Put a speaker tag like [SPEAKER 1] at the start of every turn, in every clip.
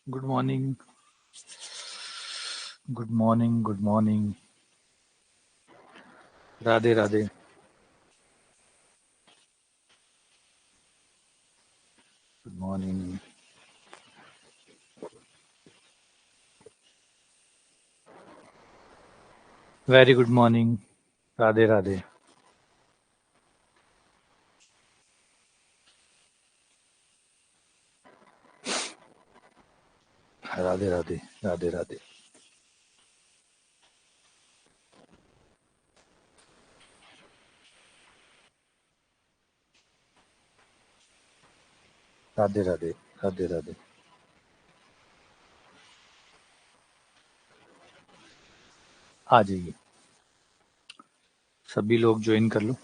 [SPEAKER 1] Good morning. Good morning. Good morning. Radhe Radhe. Good morning. Very good morning. Radhe Radhe. Radhe Radhe. Radhe Radhe. Radhe Radhe. Radhe Radhe. आ जाइए, सभी लोग ज्वाइन कर लो।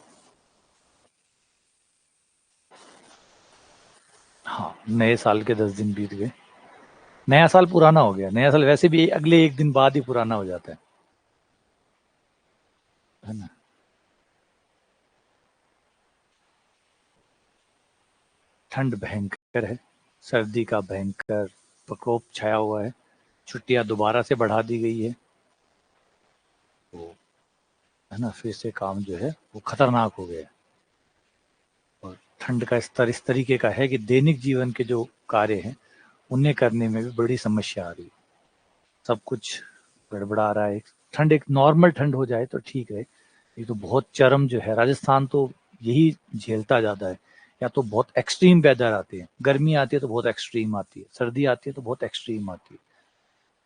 [SPEAKER 1] हाँ, नए साल के 10 दिन बीत गए। नया साल पुराना हो गया। नया साल वैसे भी अगले एक दिन बाद ही पुराना हो जाता है ना। ठंड भयंकर है। सर्दी का भयंकर प्रकोप छाया हुआ है। छुट्टियां दोबारा से बढ़ा दी गई है। तो है ना, फिर से काम जो है वो खतरनाक हो गया है। और ठंड का स्तर इस तरीके का है कि दैनिक जीवन के जो कार्य हैं उन्हें करने में भी बड़ी समस्या आ रही है। सब कुछ गड़बड़ा रहा है। ठंड एक नॉर्मल ठंड हो जाए तो ठीक है। ये तो बहुत चरम जो है, राजस्थान तो यही झेलता जाता है। या तो बहुत एक्सट्रीम वेदर आती है, गर्मी आती है तो बहुत एक्सट्रीम आती है, सर्दी आती है तो बहुत एक्सट्रीम आती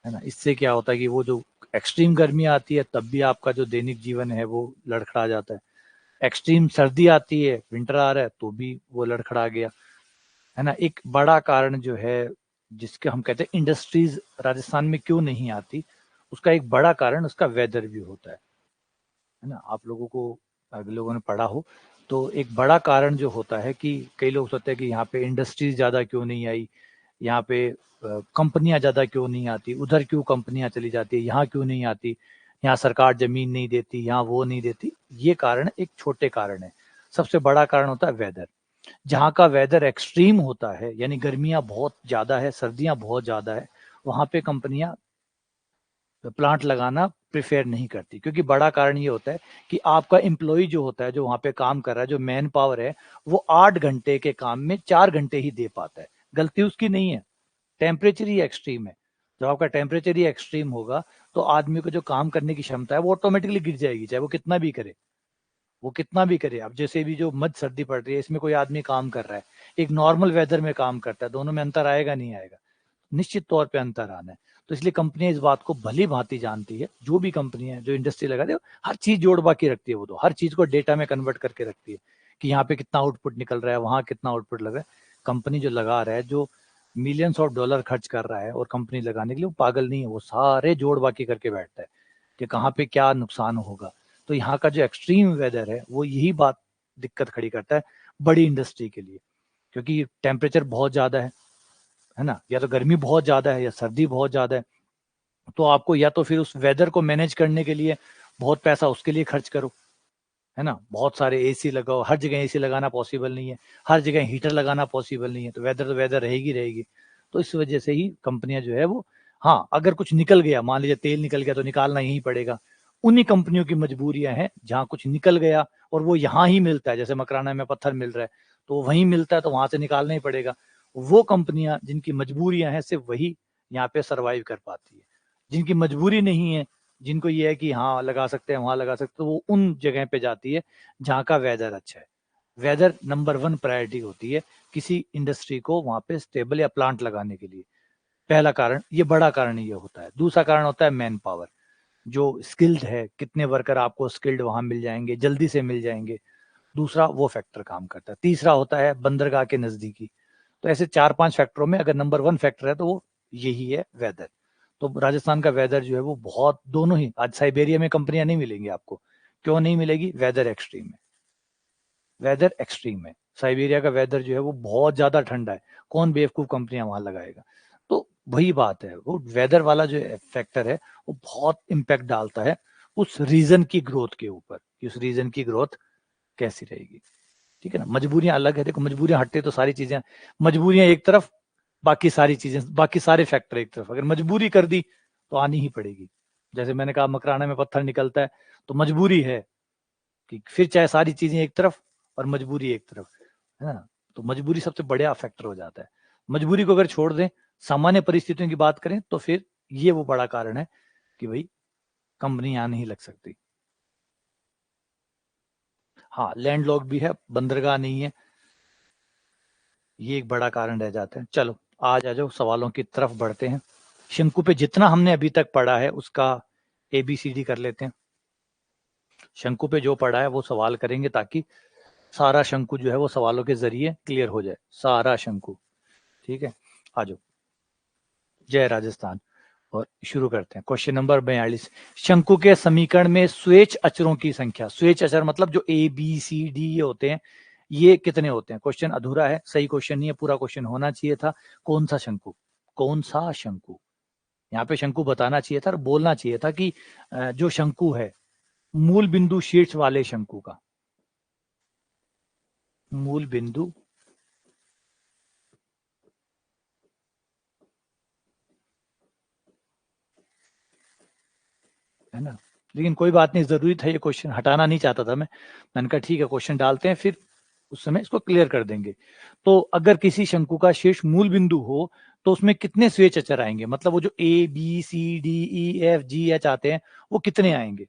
[SPEAKER 1] है ना। इससे क्या होता है कि वो जो एक्सट्रीम गर्मी आती है तब भी आपका जो दैनिक जीवन है वो लड़खड़ा जाता है। एक्सट्रीम सर्दी आती है, विंटर आ रहा है तो भी वो लड़खड़ा गया, है ना। एक बड़ा कारण जो है जिसके हम कहते हैं इंडस्ट्रीज राजस्थान में क्यों नहीं आती, उसका एक बड़ा कारण उसका वेदर भी होता है ना। आप लोगों को, अगर लोगों ने पढ़ा हो तो एक बड़ा कारण जो होता है कि कई लोग सोचते हैं कि यहाँ पे इंडस्ट्रीज ज्यादा क्यों नहीं आई, यहाँ पे कंपनियां ज्यादा क्यों नहीं आती, उधर क्यों कंपनियां चली जाती है, यहाँ क्यों नहीं आती, यहाँ सरकार जमीन नहीं देती, यहाँ वो नहीं देती। ये कारण एक छोटे कारण है। सबसे बड़ा कारण होता है वेदर। जहाँ का वेदर एक्सट्रीम होता है, यानी गर्मियां बहुत ज्यादा है, सर्दियां बहुत ज्यादा है, वहां पे कंपनियां प्लांट लगाना प्रिफेयर नहीं करती। क्योंकि बड़ा कारण ये होता है कि आपका एम्प्लॉय जो होता है, जो वहां पे काम कर रहा है, जो मैन पावर है, वो 8 घंटे के काम में 4 घंटे ही दे पाता है। गलती उसकी नहीं है, टेम्परेचर ही एक्सट्रीम है। जब आपका टेम्परेचर ही एक्सट्रीम होगा तो आदमी को जो काम करने की क्षमता है वो ऑटोमेटिकली गिर जाएगी, चाहे वो कितना भी करे। वो कितना भी करे, अब जैसे भी जो मध्य सर्दी पड़ रही है, इसमें कोई आदमी काम कर रहा है, एक नॉर्मल वेदर में काम करता है, दोनों में अंतर आएगा नहीं आएगा? निश्चित तौर पे अंतर आना है। तो इसलिए कंपनियां इस बात को भली भांति जानती है। जो भी कंपनी है, जो इंडस्ट्री लगा दे, हर चीज जोड़ बाकी रखती है। वो तो हर चीज को डेटा में कन्वर्ट करके रखती है कि यहाँ पे कितना आउटपुट निकल रहा है, वहां कितना आउटपुट लग रहा है। कंपनी जो लगा रहा है, जो मिलियंस ऑफ डॉलर खर्च कर रहा है और कंपनी लगाने के लिए, वो पागल नहीं है। वो सारे जोड़ बाकी करके बैठता है कि कहाँ पे क्या नुकसान होगा। तो यहाँ का जो एक्सट्रीम वेदर है वो यही बात दिक्कत खड़ी करता है बड़ी इंडस्ट्री के लिए। क्योंकि टेम्परेचर बहुत ज्यादा है ना, या तो गर्मी बहुत ज्यादा है या सर्दी बहुत ज्यादा है। तो आपको या तो फिर उस वेदर को मैनेज करने के लिए बहुत पैसा उसके लिए खर्च करो, है ना। बहुत सारे एसी लगाओ, हर जगह एसी लगाना पॉसिबल नहीं है, हर जगह हीटर लगाना पॉसिबल नहीं है। तो वेदर रहेगी रहेगी। तो इस वजह से ही कंपनियां जो है वो, हाँ, अगर कुछ निकल गया, मान लीजिए तेल निकल गया, तो निकालना यही पड़ेगा। उन्हीं कंपनियों की मजबूरियां हैं जहां कुछ निकल गया और वो यहाँ ही मिलता है, जैसे मकराना में पत्थर मिल रहा है तो वहीं मिलता है, तो वहां से निकालना ही पड़ेगा। वो कंपनियां जिनकी मजबूरियां हैं, सिर्फ वही यहाँ पे सरवाइव कर पाती है। जिनकी मजबूरी नहीं है, जिनको ये है कि हाँ लगा सकते हैं, वहां लगा सकते हैं, तो वो उन जगह पे जाती है जहाँ का वेदर अच्छा है। वेदर नंबर वन प्रायोरिटी होती है किसी इंडस्ट्री को वहां पे स्टेबल या प्लांट लगाने के लिए। पहला कारण, ये बड़ा कारण ये होता है। दूसरा कारण होता है मैन पावर, जो स्किल्ड है, कितने वर्कर आपको स्किल्ड वहां मिल जाएंगे, जल्दी से मिल जाएंगे। दूसरा वो फैक्टर काम करता है। तीसरा होता है बंदरगाह के नजदीकी। तो ऐसे 4-5 फैक्टरों में अगर नंबर वन फैक्टर है तो वो यही है, वेदर। तो राजस्थान का वेदर जो है वो बहुत, दोनों ही, आज साइबेरिया में कंपनियां नहीं मिलेंगी आपको। क्यों नहीं मिलेगी? वेदर एक्सट्रीम है। वेदर एक्सट्रीम है। साइबेरिया का वेदर जो है वो बहुत ज्यादा ठंडा है। कौन बेवकूफ कंपनियां वहां लगाएगा? तो वही बात है, वो वेदर वाला जो फैक्टर है वो बहुत इम्पैक्ट डालता है उस रीजन की ग्रोथ के ऊपर, कि उस रीजन की ग्रोथ कैसी रहेगी। ठीक है ना। मजबूरियां अलग है, देखो, मजबूरियां हटते तो सारी चीजें, मजबूरियां एक तरफ, बाकी सारी चीजें, बाकी सारे फैक्टर एक तरफ। अगर मजबूरी कर दी तो आनी ही पड़ेगी। जैसे मैंने कहा मकराना में पत्थर निकलता है, तो मजबूरी है कि फिर चाहे सारी चीजें एक तरफ और मजबूरी एक तरफ, है ना। तो मजबूरी सबसे बड़ा फैक्टर हो जाता है। मजबूरी को अगर छोड़ दें, सामान्य परिस्थितियों की बात करें, तो फिर ये वो बड़ा कारण है कि भाई कंपनी यहां नहीं लग सकती। हाँ, लैंडलॉक भी है, बंदरगाह नहीं है, ये एक बड़ा कारण रह जाता है। चलो आज आ जाओ, सवालों की तरफ बढ़ते हैं। शंकु पे जितना हमने अभी तक पढ़ा है उसका ABCD कर लेते हैं। शंकु पे जो पढ़ा है वो सवाल करेंगे, ताकि सारा शंकु जो है वो सवालों के जरिए क्लियर हो जाए, सारा शंकु। ठीक है, आ जाओ। जय राजस्थान। और शुरू करते हैं। Question number 42। शंकु के समीकरण में स्वेच्छ अचरों की संख्या, स्वेच्छ अचर मतलब जो ABCD ये होते हैं, ये कितने होते हैं? क्वेश्चन अधूरा है, सही क्वेश्चन नहीं है, पूरा क्वेश्चन होना चाहिए था। कौन सा शंकु, कौन सा शंकु? यहाँ पे शंकु बताना चाहिए था और बोलना चाहिए था कि जो शंकु है, मूल बिंदु शीर्ष वाले शंकु का, मूल बिंदु है ना। लेकिन कोई बात नहीं, जरूरी था ये क्वेश्चन, हटाना नहीं चाहता था मैंने कहा ठीक है क्वेश्चन डालते हैं, फिर उस समय इसको क्लियर कर देंगे। तो अगर किसी शंकु का शीर्ष मूल बिंदु हो तो उसमें कितने स्वेच्छ अचर आएंगे? मतलब वो जो ABCDEFGH आते हैं वो कितने आएंगे?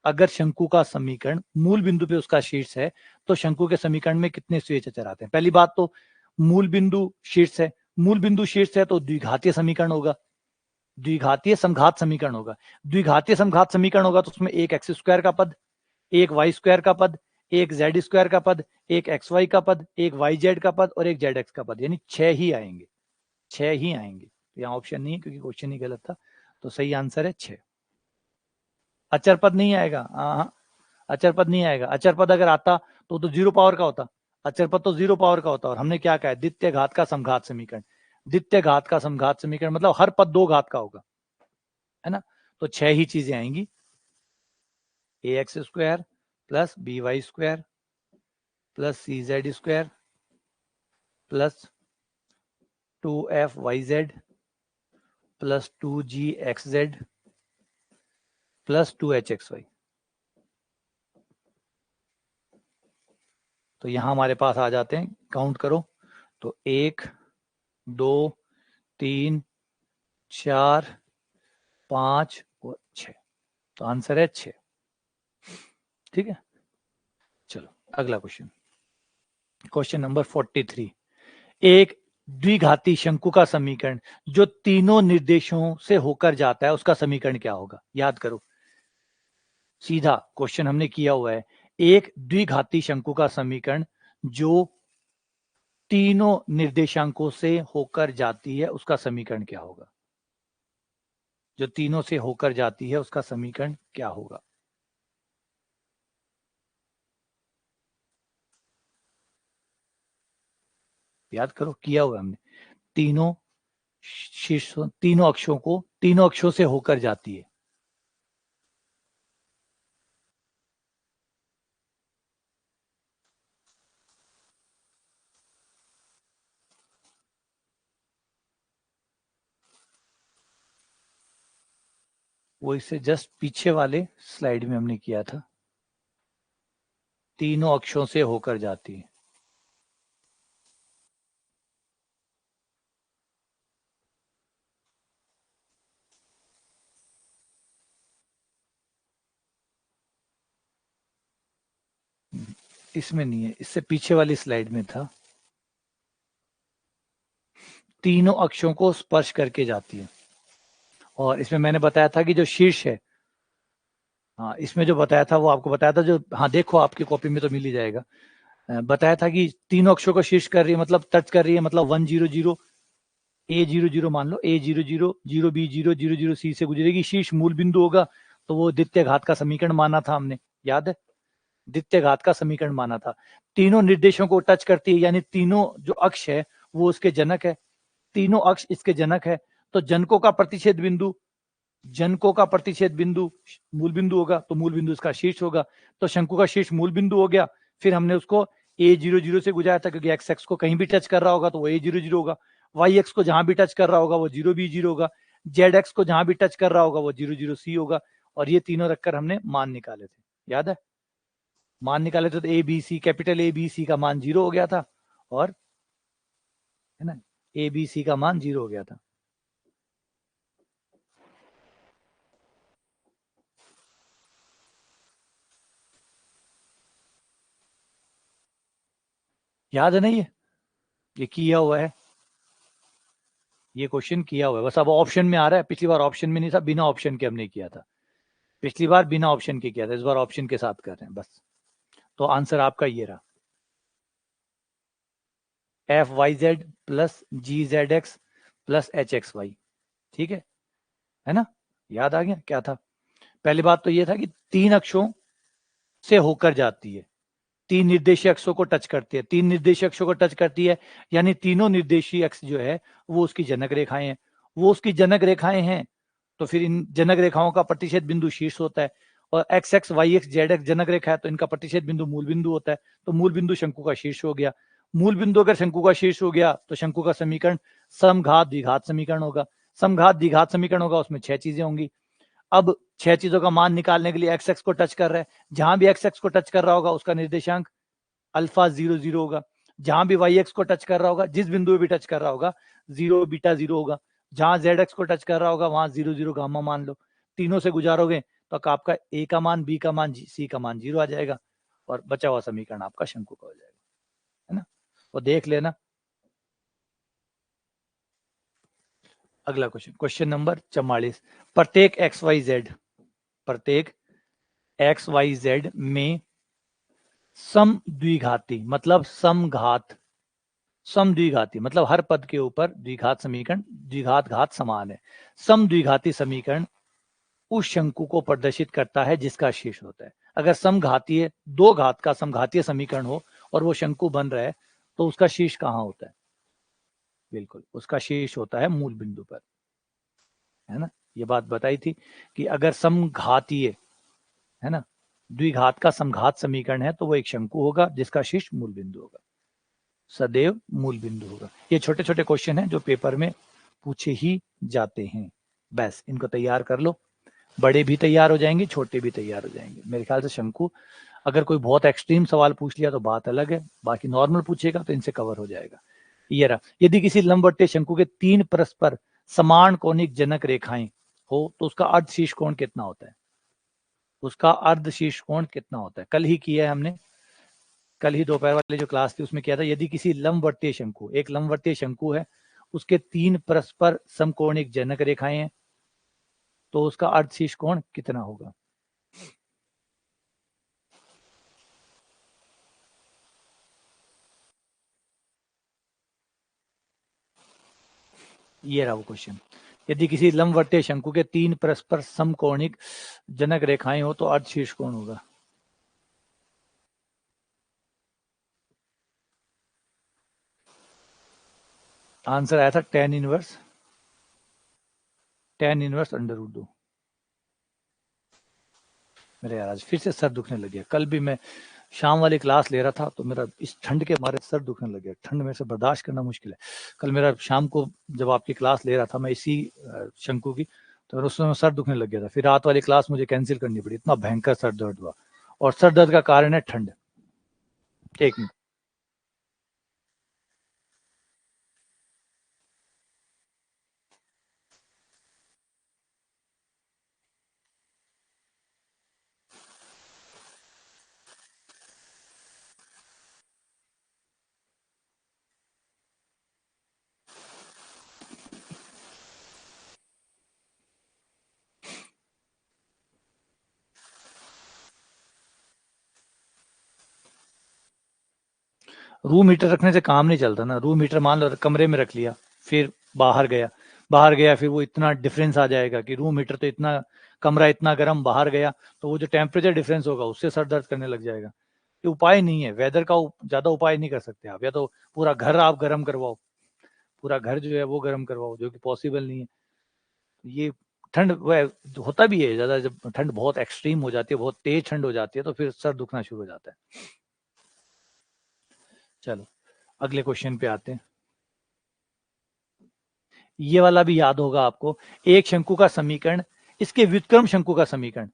[SPEAKER 1] अगर शंकु का समीकरण मूल बिंदु पे उसका शीर्ष है तो शंकु के समीकरण में कितने स्वेच्छ अचर आते हैं? पहली बात तो मूल बिंदु शीर्ष है, मूल बिंदु शीर्ष है तो द्विघातीय समीकरण होगा, द्विघातीय समघात समीकरण होगा। द्विघातीय समघात समीकरण होगा तो उसमें एक एक्स स्क्वायर का पद, एक वाई स्क्वायर का पद, एक जेड स्क्वायर का पद, एक एक्स वाई का पद, एक वाई जेड का पद और एक जेड एक्स का पद, यानी 6 ही आएंगे, 6 ही आएंगे। यहाँ ऑप्शन नहीं है क्योंकि क्वेश्चन ही गलत था, तो सही आंसर है 6। अचर पद नहीं आएगा, हाँ, अचर पद नहीं आएगा। अचर पद अगर आता तो 0 पावर का होता, अचर पद तो 0 पावर का होता। और हमने क्या कहा है? द्वितीय घात का समघात समीकरण। द्वितीय घात का समघात समीकरण मतलब हर पद 2 घात का होगा, है ना। तो 6 ही चीजें आएंगी, AX square plus BY square plus CZ square plus 2FYZ plus 2GXZ plus 2HXY। तो यहां हमारे पास आ जाते हैं, काउंट करो तो 1 2 3 4 5 और 6, तो आंसर है 6। ठीक है, चलो अगला क्वेश्चन, क्वेश्चन नंबर 43। एक द्विघाती शंकु का समीकरण जो तीनों निर्देशों से होकर जाता है उसका समीकरण क्या होगा? याद करो, सीधा क्वेश्चन हमने किया हुआ है। एक द्विघाती शंकु का समीकरण जो तीनों निर्देशांकों से होकर जाती है उसका समीकरण क्या होगा? जो तीनों से होकर जाती है उसका समीकरण क्या होगा? याद करो, किया हुआ हमने। तीनों शीर्षों, तीनों अक्षों को, तीनों अक्षों से होकर जाती है। वो इससे जस्ट पीछे वाले स्लाइड में हमने किया था, तीनों अक्षों से होकर जाती है। इसमें नहीं है, इससे पीछे वाली स्लाइड में था, तीनों अक्षों को स्पर्श करके जाती है। और इसमें मैंने बताया था कि जो शीर्ष है, हाँ इसमें जो बताया था वो आपको बताया था, जो हाँ देखो आपकी कॉपी में तो मिल ही जाएगा। बताया था कि तीनों अक्षों को शीर्ष कर रही है, मतलब टच कर रही है, मतलब 100 A00 मान लो, A00 0B0 0 C से गुजरेगी, शीर्ष मूल बिंदु होगा, तो वो द्वितीय घात का समीकरण माना था हमने, याद है? द्वितीय घात का समीकरण माना था। तीनों निर्देशों को टच करती है, यानी तीनों जो अक्ष है वो उसके जनक है, तीनों अक्ष इसके जनक है। तो जनकों का प्रतिच्छेद बिंदु, जनकों का प्रतिच्छेद बिंदु मूल बिंदु होगा, तो मूल बिंदु इसका शीर्ष होगा। तो शंकु का शीर्ष मूल बिंदु हो गया। फिर हमने उसको A00 से गुजारा था, क्योंकि एक्स एक्स को कहीं भी टच कर रहा होगा तो वो A00 होगा। वाई एक्स को जहां भी टच कर रहा होगा वो 0 B 0 होगा, जेड एक्स को जहां भी टच कर रहा होगा वो 0 0 C होगा, और ये तीनों रखकर हमने मान निकाले थे, याद है? मान निकाले थे तो A B C, capital A B C का मान 0 हो गया था, और है ना ए बी सी का मान 0 हो गया था। याद है ना? ये किया हुआ है, ये क्वेश्चन किया हुआ है, बस अब ऑप्शन में आ रहा है। पिछली बार ऑप्शन में नहीं था, बिना ऑप्शन के हमने किया था। पिछली बार बिना ऑप्शन के किया था, इस बार ऑप्शन के साथ कर रहे हैं बस। तो आंसर आपका ये रहा, F Y Z plus G Z X plus H X Y. ठीक है ना? याद आ गया क्या था? पहली बात तो ये था कि 3 अक्षों से होकर जाती है, 3 निर्देशीय अक्षों को टच करती है, 3 निर्देशीय अक्षों को टच करती है, यानी तीनों निर्देशीय अक्ष जो है वो उसकी जनक रेखाएं हैं। वो उसकी जनक रेखाएं हैं, तो फिर इन जनक रेखाओं का प्रतिच्छेद बिंदु शीर्ष होता है, और X X Y X Z X जनक रेखा है तो इनका प्रतिच्छेद बिंदु मूल बिंदु होता है, तो मूल बिंदु शंकु का शीर्ष हो गया। मूल बिंदु अगर शंकु का शीर्ष हो गया तो शंकु का समीकरण समघात द्विघात समीकरण होगा। समघात द्विघात समीकरण होगा, उसमें 6 चीजें होंगी। अब 6 चीजों का मान निकालने के लिए एक्स एक्स को टच कर रहा है, जहां भी एक्स एक्स को टच कर रहा होगा उसका निर्देशांक अल्फा 0 0 होगा, जहां भी वाई एक्स को टच कर रहा होगा, जिस बिंदु पे भी टच कर रहा होगा 0 बीटा 0 होगा, जहां जेड एक्स को टच कर रहा होगा वहां 0 0 गामा मान लो। तीनों से गुजारोगे तो आपका ए का मान, बी का मान, सी का मान 0 आ जाएगा, और बचा हुआ समीकरण आपका शंकु का हो जाएगा, है ना? तो देख लेना। अगला क्वेश्चन, क्वेश्चन नंबर 44, प्रत्येक एक्स वाई जेड, प्रत्येक एक्स वाई जेड में सम द्विघाती मतलब समघात, सम द्विघाती मतलब हर पद के ऊपर द्विघात समीकरण, द्विघात घात समान है। सम द्विघाती समीकरण उस शंकु को प्रदर्शित करता है जिसका शीर्ष होता है। अगर समघातीय, दो घात का समघातीय समीकरण हो और वो शंकु बन रहा है, तो उसका शीर्ष कहाँ होता है? बिल्कुल, उसका शीर्ष होता है मूल बिंदु पर, है ना? ये बात बताई थी कि अगर समघातीय, है ना, द्विघात का समघात समीकरण है तो वो एक शंकु होगा जिसका शीर्ष मूल बिंदु होगा, सदैव मूल बिंदु होगा। ये छोटे छोटे क्वेश्चन हैं जो पेपर में पूछे ही जाते हैं, बस इनको तैयार कर लो। बड़े भी तैयार हो जाएंगे, छोटे भी तैयार हो जाएंगे। मेरे ख्याल से शंकु, अगर कोई बहुत एक्सट्रीम सवाल पूछ लिया तो बात अलग है, बाकी नॉर्मल पूछेगा तो इनसे कवर हो जाएगा। ये रहा, यदि किसी लंबवतीय शंकु के 3 परस्पर समान कोणिक जनक रेखाएं हो तो उसका अर्ध शीर्ष कोण कितना होता है? उसका अर्ध शीर्ष कोण कितना होता है? कल ही किया है हमने, कल ही दोपहर वाली जो क्लास थी उसमें किया था। यदि किसी लंबवतीय शंकु, एक लंबवतीय शंकु है, उसके 3 परस्पर समकोणिक जनक रेखाएं हैं, तो उसका अर्ध शीर्ष कोण कितना होगा? ये रहा वो क्वेश्चन, यदि किसी लंबवतीय शंकु के 3 परस्पर समकोणिक जनक रेखाएं हो तो अर्ध शीर्ष कोण होगा। आंसर आया था tan इनवर्स √2। मेरे यार आज फिर से सर दुखने लग गया। कल भी मैं शाम वाली क्लास ले रहा था तो मेरा इस ठंड के मारे सर दुखने लग गया। ठंड में से बर्दाश्त करना मुश्किल है। कल मेरा शाम को जब आपकी क्लास ले रहा था मैं इसी शंकु की, तो उस समय सर दुखने लग गया था। फिर रात वाली क्लास मुझे कैंसिल करनी पड़ी, इतना भयंकर सर दर्द हुआ। और सर दर्द का कारण है ठंड। एक मिनट, रूम हीटर रखने से काम नहीं चलता ना। रूम हीटर मान लो कमरे में रख लिया, फिर बाहर गया फिर वो इतना डिफरेंस आ जाएगा कि रूम हीटर तो इतना, कमरा इतना गर्म, बाहर गया तो वो जो टेम्परेचर डिफरेंस होगा उससे सर दर्द करने लग जाएगा। ये उपाय नहीं है, वेदर का ज्यादा उपाय नहीं कर सकते आप। या तो पूरा घर आप गर्म करवाओ, पूरा घर जो है वो गर्म करवाओ, जो कि पॉसिबल नहीं है। ये ठंड वह होता भी है ज्यादा, जब ठंड बहुत एक्सट्रीम हो जाती है, बहुत तेज ठंड हो जाती है तो फिर सर दुखना शुरू हो जाता है। चलो अगले क्वेश्चन पे आते हैं। ये वाला भी याद होगा आपको, एक शंकु का समीकरण, इसके व्युत्क्रम शंकु का समीकरण,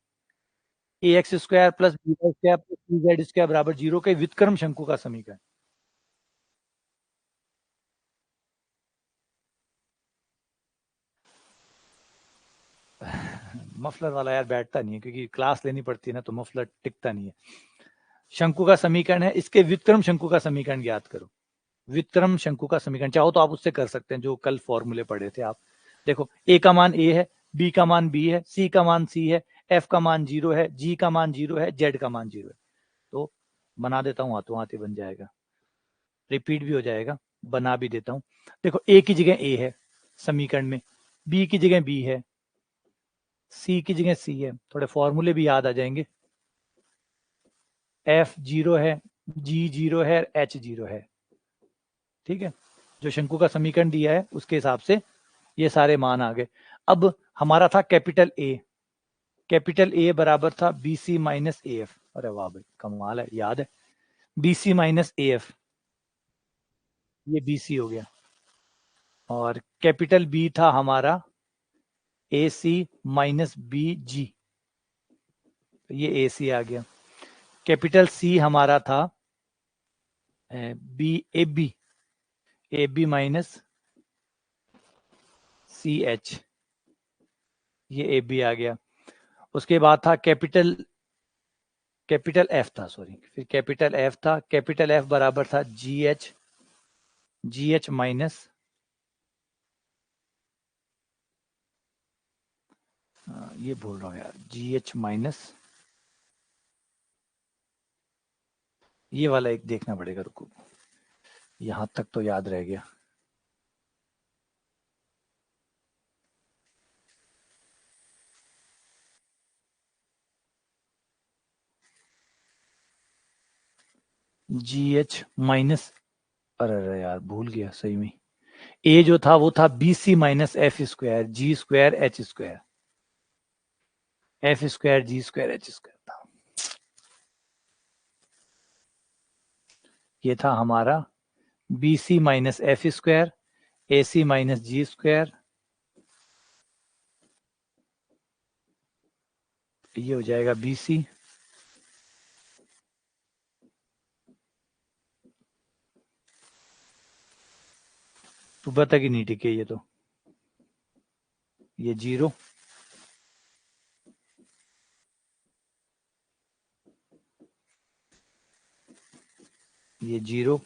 [SPEAKER 1] A X square plus B Y square plus C Z square बराबर 0 के व्युत्क्रम शंकु का समीकरण। मफलर वाला यार बैठता नहीं है, क्योंकि क्लास लेनी पड़ती है ना, तो मफलर टिकता नहीं है। शंकु का समीकरण है, इसके व्युत्क्रम शंकु का समीकरण याद करो। व्युत्क्रम शंकु का समीकरण चाहो तो आप उससे कर सकते हैं, जो कल फॉर्मूले पढ़े थे आप। देखो, ए का मान ए है, बी का मान बी है, सी का मान सी है, एफ का मान 0 है, जी का मान 0 है, जेड का मान 0 है। तो बना देता हूँ, हाथों हाथ ही बन जाएगा, रिपीट भी हो जाएगा, बना भी देता हूँ। देखो, ए की जगह ए है समीकरण में, बी की जगह बी है, सी की जगह सी है, थोड़े फॉर्मूले भी याद आ जाएंगे। एफ 0 है, जी 0 है, एच 0 है। ठीक है, जो शंकु का समीकरण दिया है उसके हिसाब से ये सारे मान आ गए। अब हमारा था कैपिटल ए, कैपिटल ए बराबर था B C minus A F. अरे वाह भाई, कमाल है, याद है, B C minus A F, ये बी सी हो गया। और कैपिटल बी था हमारा ए सी माइनस बी जी, ये ए सी आ गया। कैपिटल सी हमारा था B A B minus C H, ये ए बी आ गया। उसके बाद था कैपिटल एफ था, सॉरी, फिर कैपिटल एफ था, कैपिटल एफ बराबर था जी एच माइनस, ये बोल रहा हूँ यार, जी एच माइनस, ये वाला एक देखना पड़ेगा, रुको, यहां तक तो याद रह गया। जी एच माइनस, अरे यार भूल गया सही में, ए जो था वो था B C minus F square G square H square, F square G square H square था। ये था हमारा B C minus F square A C minus G square, ये हो जाएगा बी सी। सुबह तक ही नहीं टिके ये तो, ये 0, ये 0,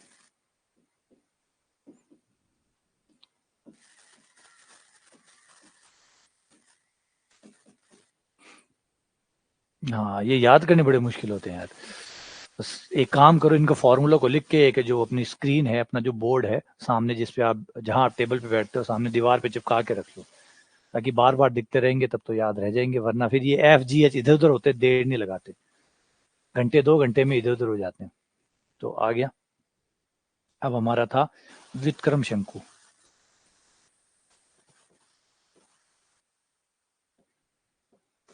[SPEAKER 1] हाँ ये याद करने बड़े मुश्किल होते हैं यार। बस एक काम करो, इनका फॉर्मूला को लिख के, एक जो अपनी स्क्रीन है, अपना जो बोर्ड है सामने, जिसपे आप, जहां आप टेबल पे बैठते हो, सामने दीवार पे चिपका के रख लो, ताकि बार बार दिखते रहेंगे, तब तो याद रह जाएंगे, वरना फिर ये एफ जी एच इधर उधर होते, देर नहीं लगाते, घंटे 2 घंटे में इधर उधर हो जाते हैं। तो आ गया। अब हमारा था व्युत्क्रम शंकु,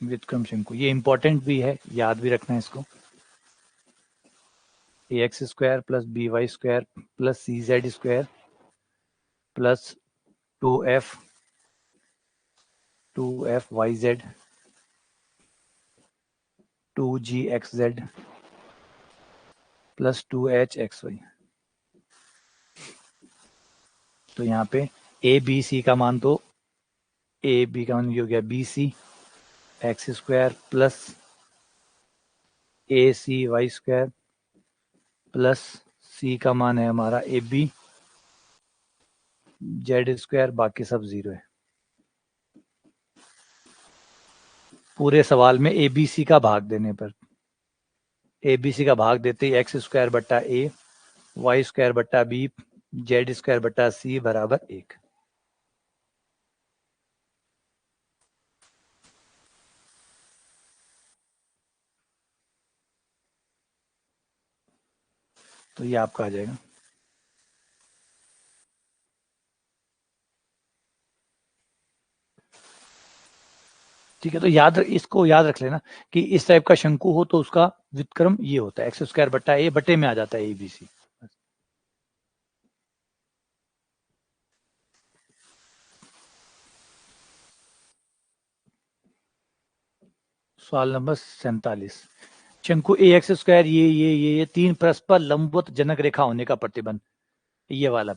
[SPEAKER 1] व्युत्क्रम शंकु ये इंपॉर्टेंट भी है, याद भी रखना है इसको। A X square plus B Y square plus C Z square plus 2f Y Z 2g(x(z) plus 2h(x(y). तो यहाँ पे ए बी सी का मान, तो ए बी का मान ये हो गया B C X square plus A C Y square plus C का मान है हमारा ए बी जेड स्क्वायर, बाकी सब 0 है। पूरे सवाल में ए बी सी का भाग देने पर, ए बी सी का भाग देते ही एक्स स्क्वायर बट्टा ए, वाई स्क्वायर बट्टा बी, जेड स्क्वायर बट्टा सी बराबर 1। तो ये आपका आ जाएगा। ठीक है, तो इसको याद रख लेना कि इस टाइप का शंकु हो तो उसका व्युत्क्रम ये होता है, एक्स स्क्वायर बट्टा ए, बटे में आ जाता है ए बी सी। सवाल नंबर 47। शंकु ए एक्स स्क्वायर ये 3 परस्पर लंबवत जनक रेखा होने का प्रतिबंध, ये वाला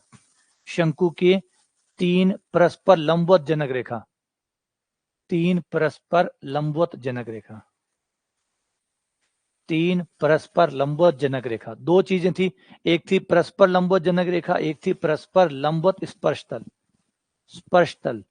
[SPEAKER 1] शंकु के 3 परस्पर लंबवत जनक रेखा, 3 परस्पर लंबवत जनक रेखा, 3 परस्पर लंबवत जनक रेखा। दो चीजें थी, एक थी परस्पर लंबवत जनक रेखा, एक थी परस्पर लंबवत स्पर्शतल। स्पर्शतल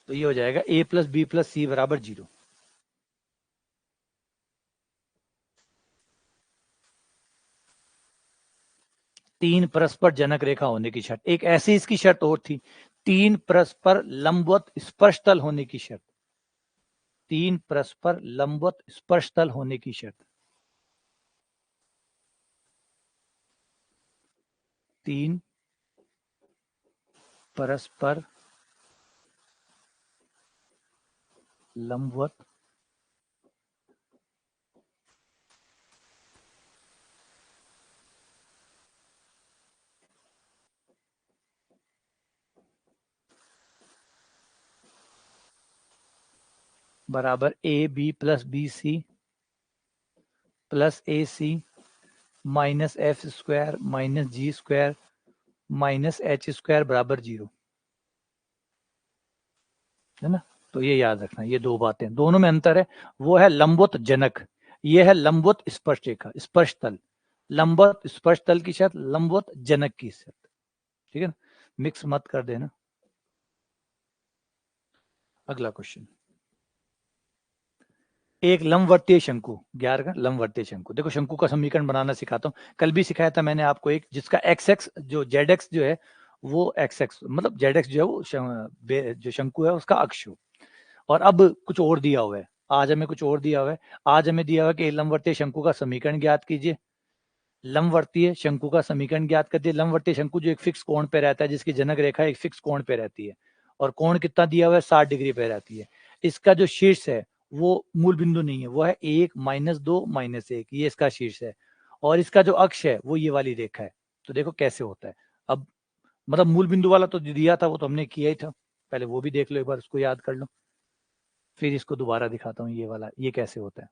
[SPEAKER 1] तो ये हो जाएगा a प्लस बी प्लस सी बराबर 0। तीन परस्पर जनक रेखा होने की शर्त, एक ऐसी इसकी शर्त और थी, 3 परस्पर लंबवत स्पर्शतल होने की शर्त, 3 परस्पर लंबवत स्पर्शतल होने की शर्त, 3 परस्पर लंबवत बराबर A B plus B C plus A C minus F square minus G square minus H square बराबर 0, है ना। तो ये याद रखना, ये दो बातें, दोनों में अंतर है। वो है लंबवत जनक, ये है लंबवत स्पर्श रेखा, स्पर्श तल। लंबवत स्पर्श तल की शर्त, लंबवत जनक की शर्त, ठीक है ना, मिक्स मत कर देना। अगला क्वेश्चन, एक लंबवर्तीय शंकु, 11 का लंबवर्तीय शंकु। देखो शंकु का समीकरण बनाना सिखाता हूँ, कल भी सिखाया था मैंने आपको एक, जिसका एक्स एक्स जो जेड एक्स जो है वो एक्स एक्स मतलब जेड एक्स जो है वो जो शंकु है उसका अक्ष हो। और अब कुछ और दिया हुआ है, आज हमें कुछ और दिया हुआ है। आज हमें दिया हुआ है कि लंबवर्तीय शंकु का समीकरण ज्ञात कीजिए। लंबवर्तीय शंकु का समीकरण ज्ञात करते हैं। लंबवर्तीय शंकु जो एक फिक्स कोण पे रहता है, जिसकी जनक रेखा एक फिक्स कोण पे रहती है, और कोण कितना दिया हुआ है, 60 डिग्री पे रहती है। इसका जो शीर्ष है वो मूल बिंदु नहीं है, वो है 1 -2 -1, ये इसका शीर्ष है। और इसका जो अक्ष है वो ये वाली रेखा है। तो देखो कैसे होता है। अब मतलब मूल बिंदु वाला तो दिया था, वो तो हमने किया ही था, पहले वो भी देख लो एक बार, उसको याद कर लो। फिर इसको दोबारा दिखाता हूँ, ये वाला ये कैसे होता है।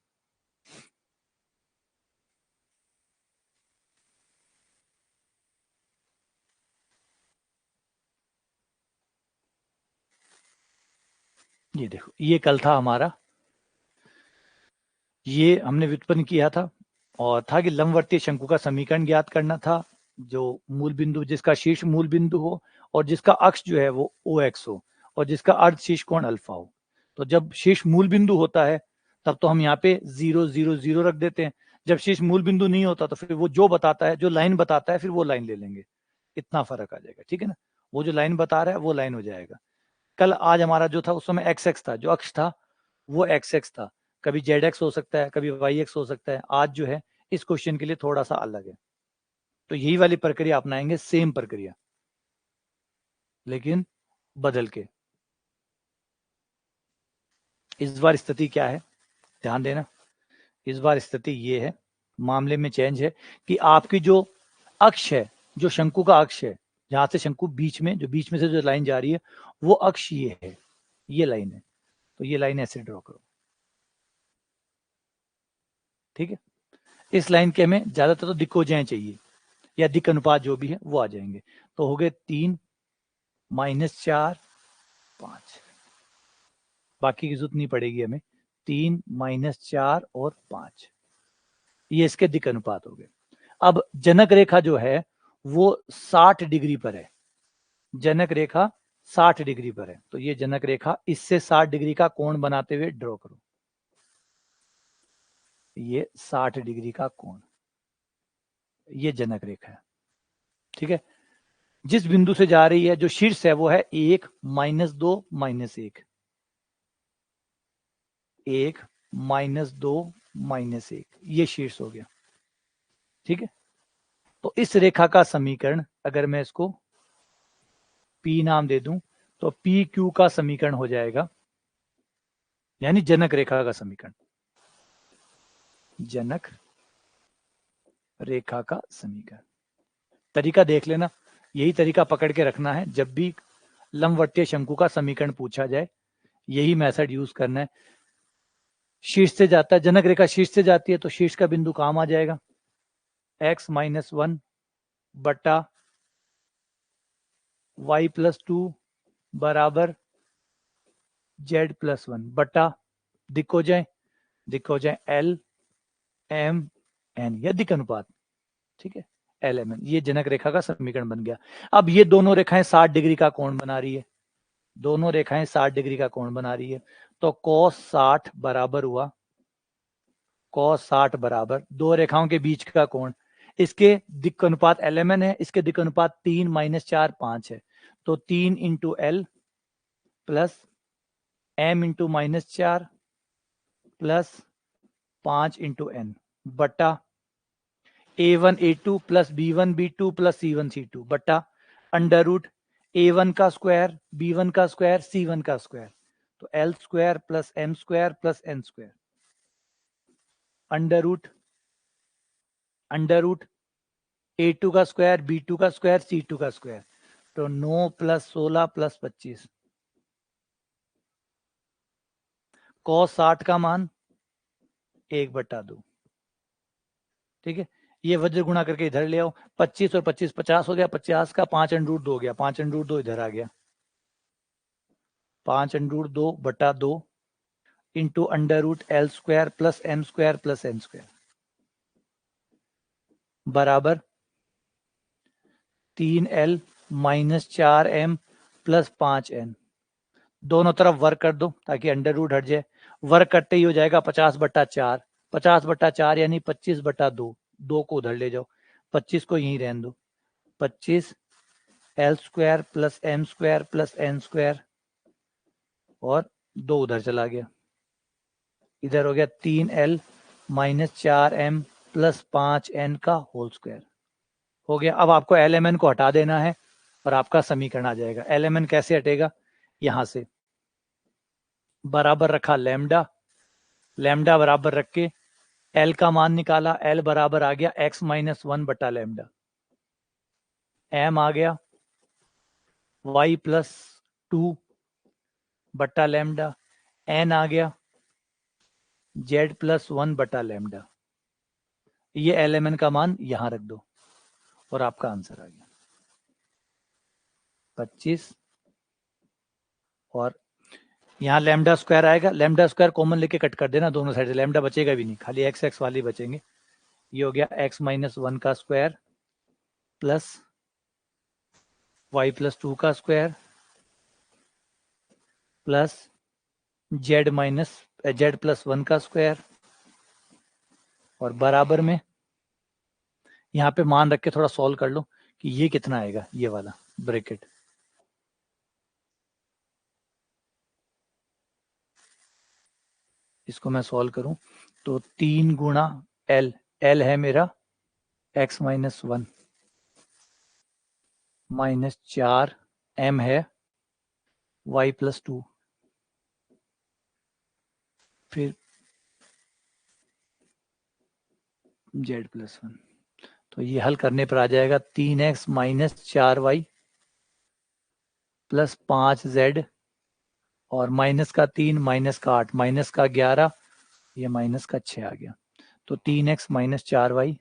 [SPEAKER 1] ये देखो, ये कल था हमारा, ये हमने व्युत्पन्न किया था, और था कि लंबवर्तीय शंकु का समीकरण ज्ञात करना था, जो मूल बिंदु, जिसका शीर्ष मूल बिंदु हो, और जिसका अक्ष जो है वो ओ एक्स हो, और जिसका अर्ध शीर्ष कोण अल्फा हो। तो जब शीर्ष मूल बिंदु होता है तब तो हम यहाँ पे 0 0 0 रख देते हैं। जब शीर्ष मूल बिंदु नहीं होता तो फिर वो जो बताता है, जो लाइन बताता है, फिर वो लाइन ले लेंगे। इतना फर्क आ जाएगा, ठीक है ना। वो जो लाइन बता रहा है वो लाइन हो जाएगा। कल आज हमारा जो था उस समय एक्स एक्स था, जो अक्ष था वो एक्स एक्स था। कभी जेड एक्स हो सकता है, कभी वाई एक्स हो सकता है। आज जो है इस क्वेश्चन के लिए थोड़ा सा अलग है, तो यही वाली प्रक्रिया अपनाएंगे, सेम प्रक्रिया लेकिन बदल के। इस बार स्थिति क्या है, ध्यान देना। इस बार स्थिति ये है, मामले में चेंज है कि आपकी जो अक्ष है, जो शंकु का अक्ष है, जहां से शंकु बीच में, जो बीच में से जो लाइन जा रही है, वो अक्ष ये है, ये लाइन है। तो ये लाइन ऐसे ड्रॉ करो, ठीक है। इस लाइन के हमें ज्यादातर तो दिक्कोजाएं चाहिए, या दिक् अनुपात जो भी है वो आ जाएंगे। तो हो गए 3 -4 5, बाकी की जरूरत नहीं पड़ेगी हमें। 3 -4 और 5, ये इसके दिक् अनुपात हो गए। अब जनक रेखा जो है वो 60 डिग्री पर है, जनक रेखा 60 डिग्री पर है। तो ये जनक रेखा, इससे 60 डिग्री का कोण बनाते हुए ड्रॉ करो। ये 60 डिग्री का कोण, ये जनक रेखा है, ठीक है। जिस बिंदु से जा रही है जो शीर्ष है वो है 1 -2 -1, 1 -2 -1, ये शीर्ष हो गया। ठीक है, तो इस रेखा का समीकरण अगर मैं इसको P नाम दे दूं तो PQ का समीकरण हो जाएगा, यानी जनक रेखा का समीकरण, जनक रेखा का समीकरण। तरीका देख लेना, यही तरीका पकड़ के रखना है, जब भी लंबवतीय शंकु का समीकरण पूछा जाए यही मेथड यूज करना है। शीर्ष से जाता है, जनक रेखा शीर्ष से जाती है तो शीर्ष का बिंदु काम आ जाएगा, x-1 बटा y+2 बराबर z+1 बटा दिक् हो जाए L M N, या दिक् अनुपात। ठीक है, L M N, ये जनक रेखा का समीकरण बन गया। अब ये दोनों रेखाएं 60 डिग्री का कोण बना रही है, दोनों रेखाएं 60 डिग्री का कोण बना रही है, तो cos 60 बराबर हुआ, cos 60 बराबर दो रेखाओं के बीच का कोण, इसके दिक् अनुपात LMN है, इसके दिक् अनुपात 3 - 4 5 है, तो 3 × L plus M × -4 plus 5 × N बटा A1 A2 plus B1 B2 plus C1 C2 बटा अंडर रूट A1 का स्क्वायर B1 का स्क्वायर C1 का स्क्वायर, तो L square plus M square plus N square under root A2 का square B2 का square C2 का square, तो 9 + 16 + 25, cos 60 का मान 1/2। ठीक है, ये वज्र गुणा करके इधर ले आओ, 25 और 25 50 हो गया, 50 का 5 √ 2 हो गया, 5 √ 2 इधर आ गया, 5 √ 2/2 into under root L square plus M square plus N square बराबर 3L - 4M प्लस 5N। दोनों तरफ वर्क कर दो ताकि अंडर रूट हट जाए, वर्क करते ही हो जाएगा 50/4, 50/4 यानी 25/2, 2 को उधर ले जाओ, 25 को यहीं रहने दो, 25 L square plus M square plus N square और 2 उधर चला गया, इधर हो गया 3L - 4M प्लस 5N का होल स्क्वायर हो गया। अब आपको LMN को हटा देना है और आपका समीकरण आ जाएगा। LMN कैसे हटेगा, यहां से बराबर रखा लैम्डा, लैम्डा बराबर रख के L का मान निकाला, L बराबर आ गया x-1 बटा लैम्डा, M आ गया y+2 बटा लैम्डा, N आ गया z+1 बटा लैम्डा। ये LMN का मान यहां रख दो और आपका आंसर आ गया 25, और यहाँ लैम्डा स्क्वायर आएगा, लैम्डा स्क्वायर कॉमन लेके कट कर देना दोनों साइड से, लैम्डा बचेगा भी नहीं, खाली x वाले बचेंगे। ये हो गया x-1 का स्क्वायर प्लस y+2 का स्क्वायर प्लस z+1 का स्क्वायर, और बराबर में यहाँ पे मान रख के थोड़ा सॉल्व कर लो कि ये कितना आएगा, ये वाला ब्रैकेट। इसको मैं सॉल्व करूं तो 3 × L, L है मेरा x-1 -4, M है y+2, फिर z+1, तो ये हल करने पर आ जाएगा 3x - 4y प्लस 5z और माइनस का 3 माइनस का 8 माइनस का 11, ये माइनस का 6 आ गया, तो 3x - 4y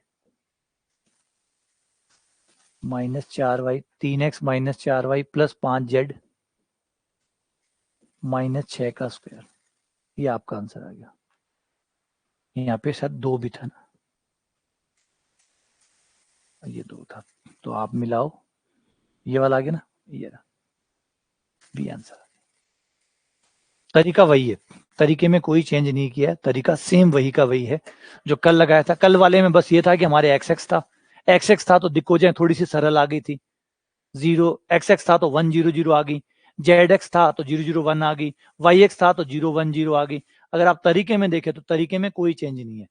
[SPEAKER 1] -4y, 3x - 4y plus 5z -6 का स्क्वायर, ये आपका आंसर आ गया। यहाँ पे शायद 2 भी था ना, ये 2 था, तो आप मिलाओ, ये वाला आ गया ना, ये भी आंसर। तरीका वही है, तरीके में कोई चेंज नहीं किया है, तरीका सेम वही का वही है जो कल लगाया था। कल वाले में बस ये था कि हमारे एक्स एक्स था तो दिक्कोजाएं थोड़ी सी सरल आ गई थी, एक्स एक्स था तो 100 आ गई, जेड एक्स था तो 001 आ गई, वाई एक्स था तो 010 आ गई। अगर आप तरीके में देखें तो तरीके में कोई चेंज नहीं है,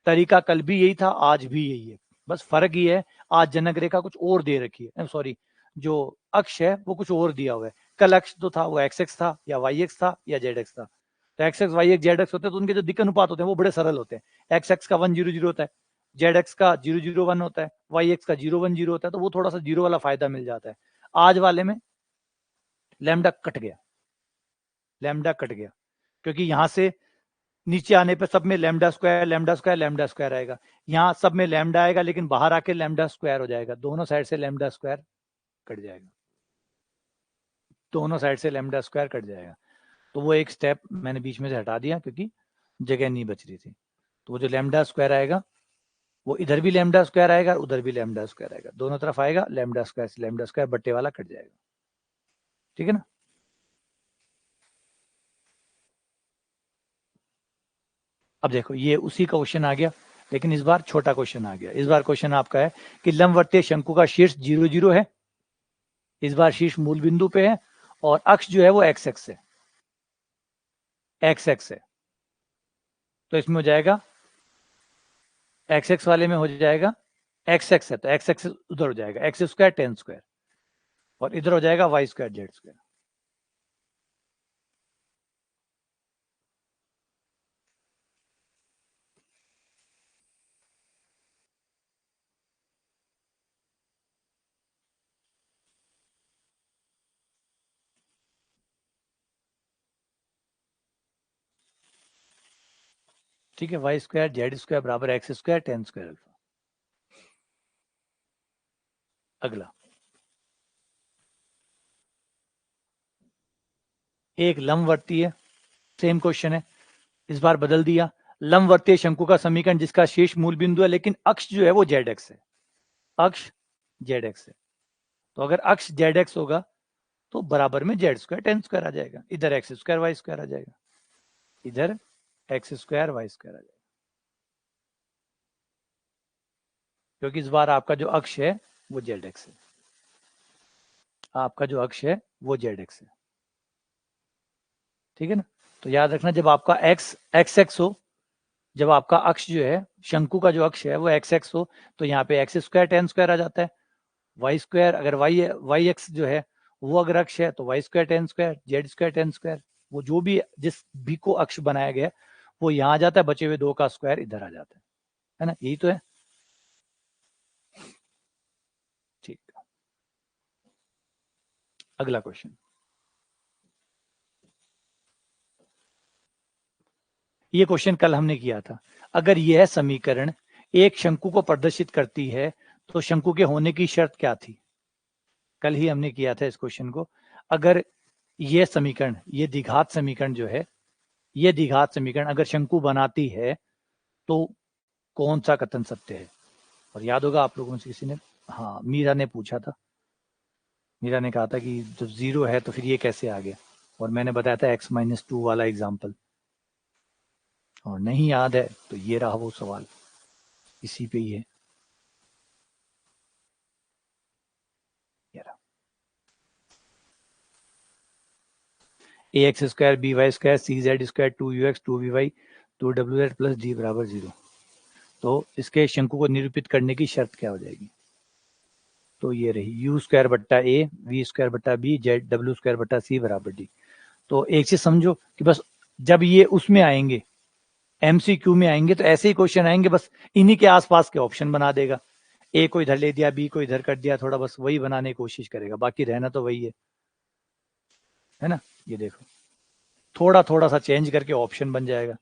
[SPEAKER 1] तरीका कल भी यही था, आज भी यही है, बस फर्क ये है आज जनक रेखा कुछ और दे रखी है, सॉरी जो अक्ष है वो कुछ और दिया हुआ है। कल अक्ष तो था वो एक्स एक्स था या वाई एक्स था या जेड एक्स था, तो X X Y X Z X होते हैं तो उनके जो दिक्कत अनुपात होते हैं वो बड़े सरल होते हैं। एक्स एक्स का 100 होता है, जेड एक्स का 001 होता है, वाई एक्स का 010 होता है, तो वो थोड़ा सा जीरो वाला फायदा मिल जाता है। आज वाले में लैम्डा कट गया, लैम्डा कट गया, क्योंकि यहां से नीचे आने पे सब में lambda square lambda square lambda square आएगा, यहाँ सब में लैम्डा आएगा लेकिन बाहर आके लैम्डा स्क्वायर हो जाएगा, दोनों साइड से लैम्डा स्क्वायर कट जाएगा, दोनों साइड से लैम्डा स्क्वायर कट जाएगा। तो वो एक स्टेप मैंने बीच में से हटा दिया क्योंकि जगह नहीं बच रही थी। तो वो जो लैम्डा स्क्वायर आएगा वो इधर भी लैम्डा स्क्वायर आएगा, उधर भी लैम्डा स्क्वायर आएगा, दोनों तरफ आएगा लैम्डा स्क्वायर से लैम्डा स्क्वायर बट्टे वाला कट जाएगा। ठीक है ना। अब देखो ये उसी का क्वेश्चन आ गया, लेकिन इस बार छोटा क्वेश्चन आ गया। इस बार क्वेश्चन आपका है कि लंबवर्तीय शंकु का शीर्ष 0 0 है, इस बार शीर्ष मूल बिंदु पे है और अक्ष जो है वो एक्स एक्स है, एक्स एक्स है। तो इसमें हो जाएगा एक्स एक्स वाले में हो जाएगा एक्स एक्स है तो एक्स एक्स उधर हो जाएगा एक्स स्क्वायर टेन स्क्वायर, और इधर हो जाएगा वाई स्क्वायर जेड स्क्वायर। ठीक है, वाई स्क्वायर जेड स्क्वायर बराबर x square ten square alpha. अगला एक लंबवर्तीय, सेम क्वेश्चन है, इस बार बदल दिया। लंबवर्तीय शंकु का समीकरण जिसका शीर्ष मूल बिंदु है लेकिन अक्ष जो है वो जेड एक्स है, अक्ष जेड एक्स है। तो अगर अक्ष जेड एक्स होगा तो बराबर में जेड स्क्वायर टेन स्क्वायर आ जाएगा, इधर एक्स स्क्वायर वाई स्क्वायर आ जाएगा, इधर एक्स स्क्वायर वाई स्क्वायर आ जाएगा, क्योंकि इस बार आपका जो अक्ष है वो जेड एक्स है, आपका जो अक्ष है वो जेड एक्स है। ठीक है ना। तो याद रखना जब आपका एक्स एक्स एक्स हो, जब आपका अक्ष जो है शंकु का जो अक्ष है वो एक्स एक्स हो तो यहाँ पे एक्स स्क्वायर टेन स्क्वायर आ जाता है, वाई स्क्वायर अगर वाई एक्स जो है वो अगर अक्ष है तो Y square ten square Z square ten square, वो जो भी जिस भी को अक्ष बनाया गया वो यहाँ आ जाता है, बचे हुए दो का स्क्वायर इधर आ जाता है ना, यही तो है। ठीक, अगला क्वेश्चन, ये क्वेश्चन कल हमने किया था। अगर यह समीकरण एक शंकु को प्रदर्शित करती है तो शंकु के होने की शर्त क्या थी, कल ही हमने किया था इस क्वेश्चन को। अगर ये समीकरण, ये द्विघात समीकरण जो है, ये द्विघात समीकरण अगर शंकु बनाती है तो कौन सा कथन सत्य है। और याद होगा आप लोगों में से किसी ने, हाँ मीरा ने पूछा था, मीरा ने कहा था कि जब जीरो है तो फिर ये कैसे आ गया, और मैंने बताया था x-2 वाला एग्जाम्पल, और नहीं याद है तो ये रहा वो सवाल, इसी पे ही है। A X square B Y square C Z square two U X two V Y two W Z plus D बराबर 0। तो इसके शंकु को निरूपित करने की शर्त क्या हो जाएगी, तो ये रही यू स्क्वायर बट्टा ए वी स्क्वायर बट्टा बी जेड डब्ल्यू स्क्वायर बट्टा सी बराबर डी। तो एक चीज समझो कि बस जब ये उसमें आएंगे एमसीक्यू में आएंगे तो ऐसे ही क्वेश्चन आएंगे, बस इन्हीं के आसपास के ऑप्शन बना देगा, ए को इधर ले दिया बी को इधर कर दिया, थोड़ा बस वही बनाने की कोशिश करेगा, बाकी रहना तो वही है ना। ये देखो थोड़ा थोड़ा सा चेंज करके ऑप्शन बन जाएगा,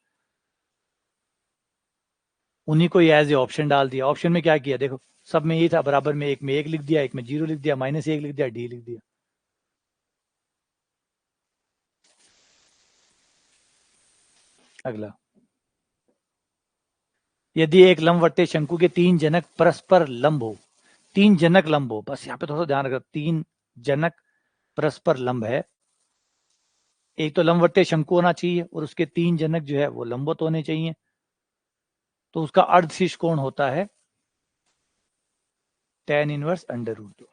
[SPEAKER 1] उन्हीं को एज ए ऑप्शन डाल दिया। ऑप्शन में क्या किया देखो, सब में यही था, बराबर में एक में एक लिख दिया, एक में जीरो लिख दिया, माइनस एक लिख दिया, डी लिख दिया। अगला, यदि एक लंबवतीय शंकु के तीन जनक परस्पर लंब हो, तीन जनक लंब हो, बस यहाँ पे थोड़ा सा ध्यान रखना, तीन जनक परस्पर लंब है, एक तो लंबवतीय शंकु होना चाहिए और उसके तीन जनक जो है वो लंबवत होने चाहिए, तो उसका अर्धशीर्ष कोण होता है tan inverse under root 2।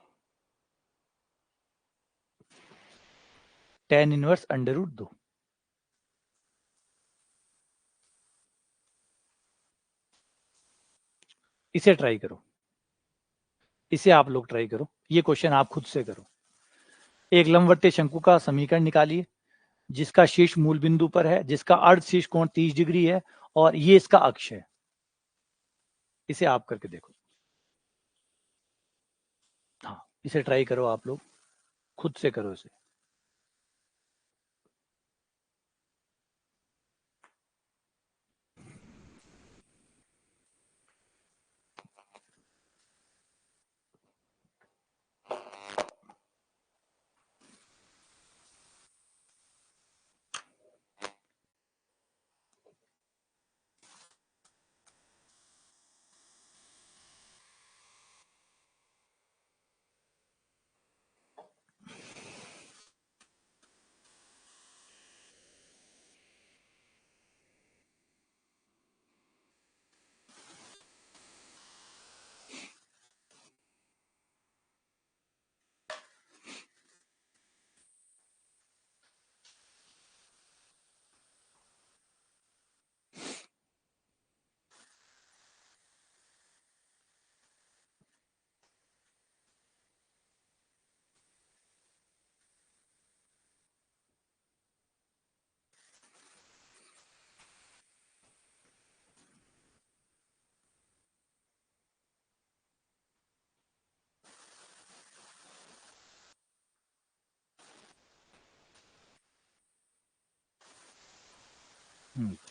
[SPEAKER 1] tan inverse √2। इसे ट्राई करो, इसे आप लोग ट्राई करो, ये क्वेश्चन आप खुद से करो। एक लंबवतीय शंकु का समीकरण निकालिए जिसका शीर्ष मूल बिंदु पर है, जिसका अर्ध शीर्ष कोण 30 डिग्री है और ये इसका अक्ष है। इसे आप करके देखो। हाँ, इसे ट्राई करो, आप लोग खुद से करो इसे।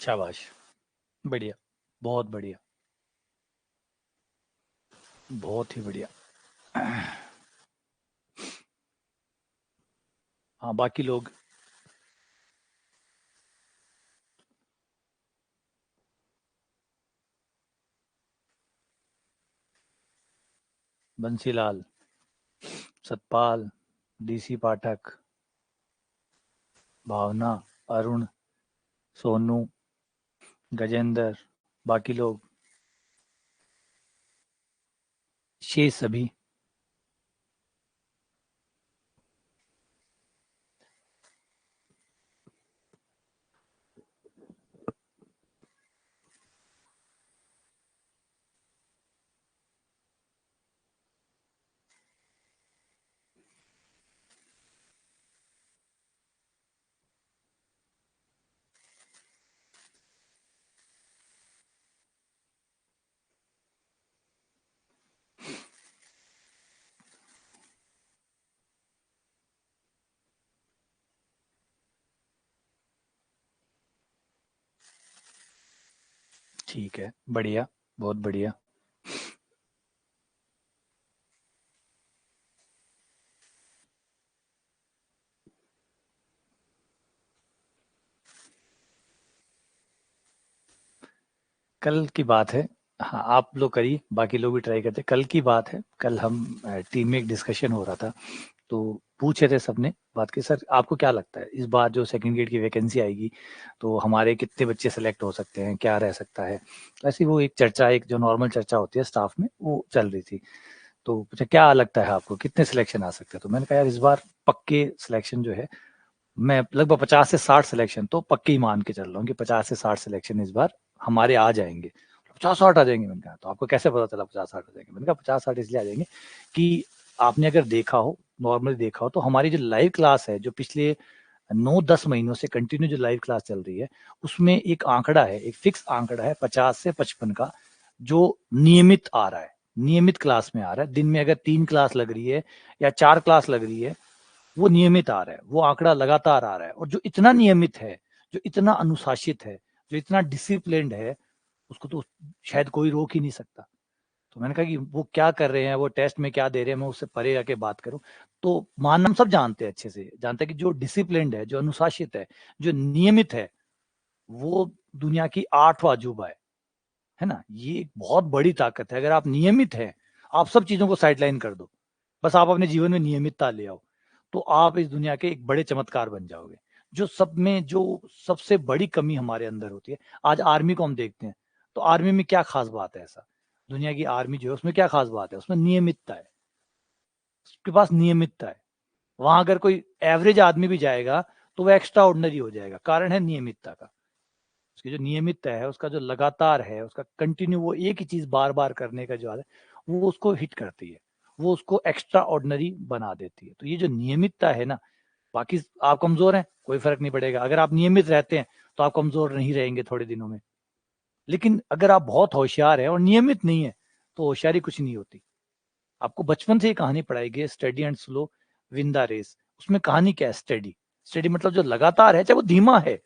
[SPEAKER 1] शाबाश, बढ़िया, बहुत बढ़िया, बहुत ही बढ़िया। हाँ, बाकी लोग। बंसीलाल, सतपाल, डीसी पाठक, भावना, अरुण, सोनू, गजेंद्र, बाकी लोग, शेष सभी। ठीक है, बढ़िया, बहुत बढ़िया। कल की बात है। हाँ, आप लोग करिए, बाकी लोग भी ट्राई करते। कल की बात है, कल हम टीम में एक डिस्कशन हो रहा था, तो पूछे थे सबने बात की, सर आपको क्या लगता है इस बार जो सेकंड ग्रेड की वैकेंसी आएगी तो हमारे कितने बच्चे सेलेक्ट हो सकते हैं, क्या रह सकता है। ऐसी वो एक चर्चा, एक जो नॉर्मल चर्चा होती है स्टाफ में, वो चल रही थी। तो पूछा क्या लगता है आपको कितने सिलेक्शन आ सकते हैं, तो मैंने कहा यार इस बार पक्के सिलेक्शन जो है, मैं लगभग 50 से 60 सिलेक्शन तो पक्के ही मान के चल रहा हूँ कि 50 से 60 सिलेक्शन इस बार हमारे आ जाएंगे। 50-60 आ जाएंगे, मैंने कहा तो आपको कैसे पता चला 50-60 आ जाएंगे। मैंने कहा 50-60 इसलिए आ जाएंगे कि आपने अगर देखा हो, नॉर्मली देखा हो, तो हमारी जो लाइव क्लास है, जो पिछले 9-10 महीनों से कंटिन्यू जो लाइव क्लास चल रही है, उसमें एक आंकड़ा है, एक फिक्स आंकड़ा है 50 से 55 का, जो नियमित आ रहा है, नियमित क्लास में आ रहा है। दिन में अगर 3 क्लास लग रही है या 4 क्लास लग रही है, वो नियमित आ रहा है, वो आंकड़ा लगातार आ रहा है। और जो इतना नियमित है, जो इतना अनुशासित है, जो इतना डिसिप्लिन्ड है, उसको तो शायद कोई रोक ही नहीं सकता। तो मैंने कहा कि वो क्या कर रहे हैं, वो टेस्ट में क्या दे रहे हैं, मैं उससे परे जाके बात करूं। तो मान हम सब जानते हैं, अच्छे से जानते हैं कि जो डिसिप्लिन्ड है, जो अनुशासित है, जो नियमित है, वो दुनिया की 8वां अजूबा है ना। ये एक बहुत बड़ी ताकत है। अगर आप नियमित हैं, आप सब चीजों को साइडलाइन कर दो, बस आप अपने जीवन में नियमितता ले आओ, तो आप इस दुनिया के एक बड़े चमत्कार बन जाओगे। जो सब में जो सबसे बड़ी कमी हमारे अंदर होती है, आज आर्मी को हम देखते हैं, तो आर्मी में क्या खास बात है ऐसा, दुनिया की आर्मी जो है उसमें क्या खास बात है, उसमें नियमितता है, उसके पास नियमितता है। वहां अगर कोई एवरेज आदमी भी जाएगा तो वह एक्स्ट्रा ऑर्डिनरी हो जाएगा। कारण है नियमितता का। उसकी जो नियमितता है, उसका जो लगातार है, उसका कंटिन्यू, वो एक ही चीज बार बार करने का जो है वो उसको हिट करती है, वो उसको एक्स्ट्रा ऑर्डिनरी बना देती है। तो ये जो नियमितता है ना, बाकी आप कमजोर हैं कोई फर्क नहीं पड़ेगा, अगर आप नियमित रहते हैं तो आप कमजोर नहीं रहेंगे थोड़े दिनों में। लेकिन अगर आप बहुत होशियार हैं और नियमित नहीं है तो होशियारी कुछ नहीं होती। आपको बचपन से ही कहानी पढ़ाएगी, steady and slow win the race. उसमें कहानी क्या है? स्टडी। स्टडी मतलब जो लगातार है, चाहे वो धीमा है,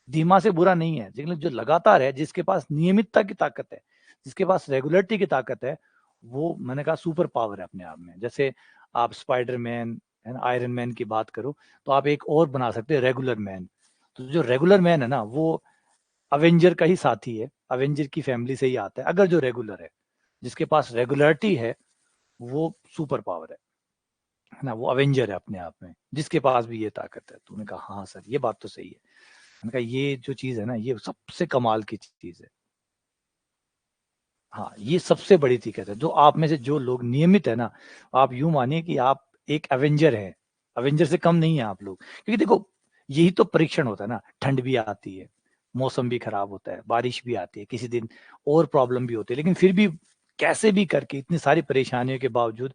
[SPEAKER 1] धीमा से बुरा नहीं है, लेकिन जो लगातार है, जिसके पास नियमितता की ताकत है, जिसके पास रेगुलरिटी की ताकत है, वो मैंने कहा सुपर पावर है अपने आप में। जैसे आप स्पाइडरमैन एंड आयरन मैन की बात करो तो आप एक और बना सकते हैं, रेगुलर मैन। तो जो रेगुलर मैन है ना, वो अवेंजर का ही साथी है, अवेंजर की फैमिली से ही आता है। अगर जो रेगुलर है, जिसके पास रेगुलरिटी है, वो सुपर पावर है ना, वो अवेंजर है अपने आप में, जिसके पास भी ये ताकत है। तो उन्होंने कहा हाँ सर, ये बात तो सही है। मैंने कहा ये जो चीज है ना, ये सबसे कमाल की चीज है। हाँ, ये सबसे बड़ी दिक्कत है। जो आप में से जो लोग नियमित है ना, आप यूं मानिए कि आप एक एवेंजर हैं, एवेंजर से कम नहीं है आप लोग। क्योंकि देखो, यही तो परीक्षण होता है ना, ठंड भी आती है, मौसम भी खराब होता है, बारिश भी आती है, किसी दिन और प्रॉब्लम भी होती है, लेकिन फिर भी कैसे भी करके इतनी सारी परेशानियों के बावजूद,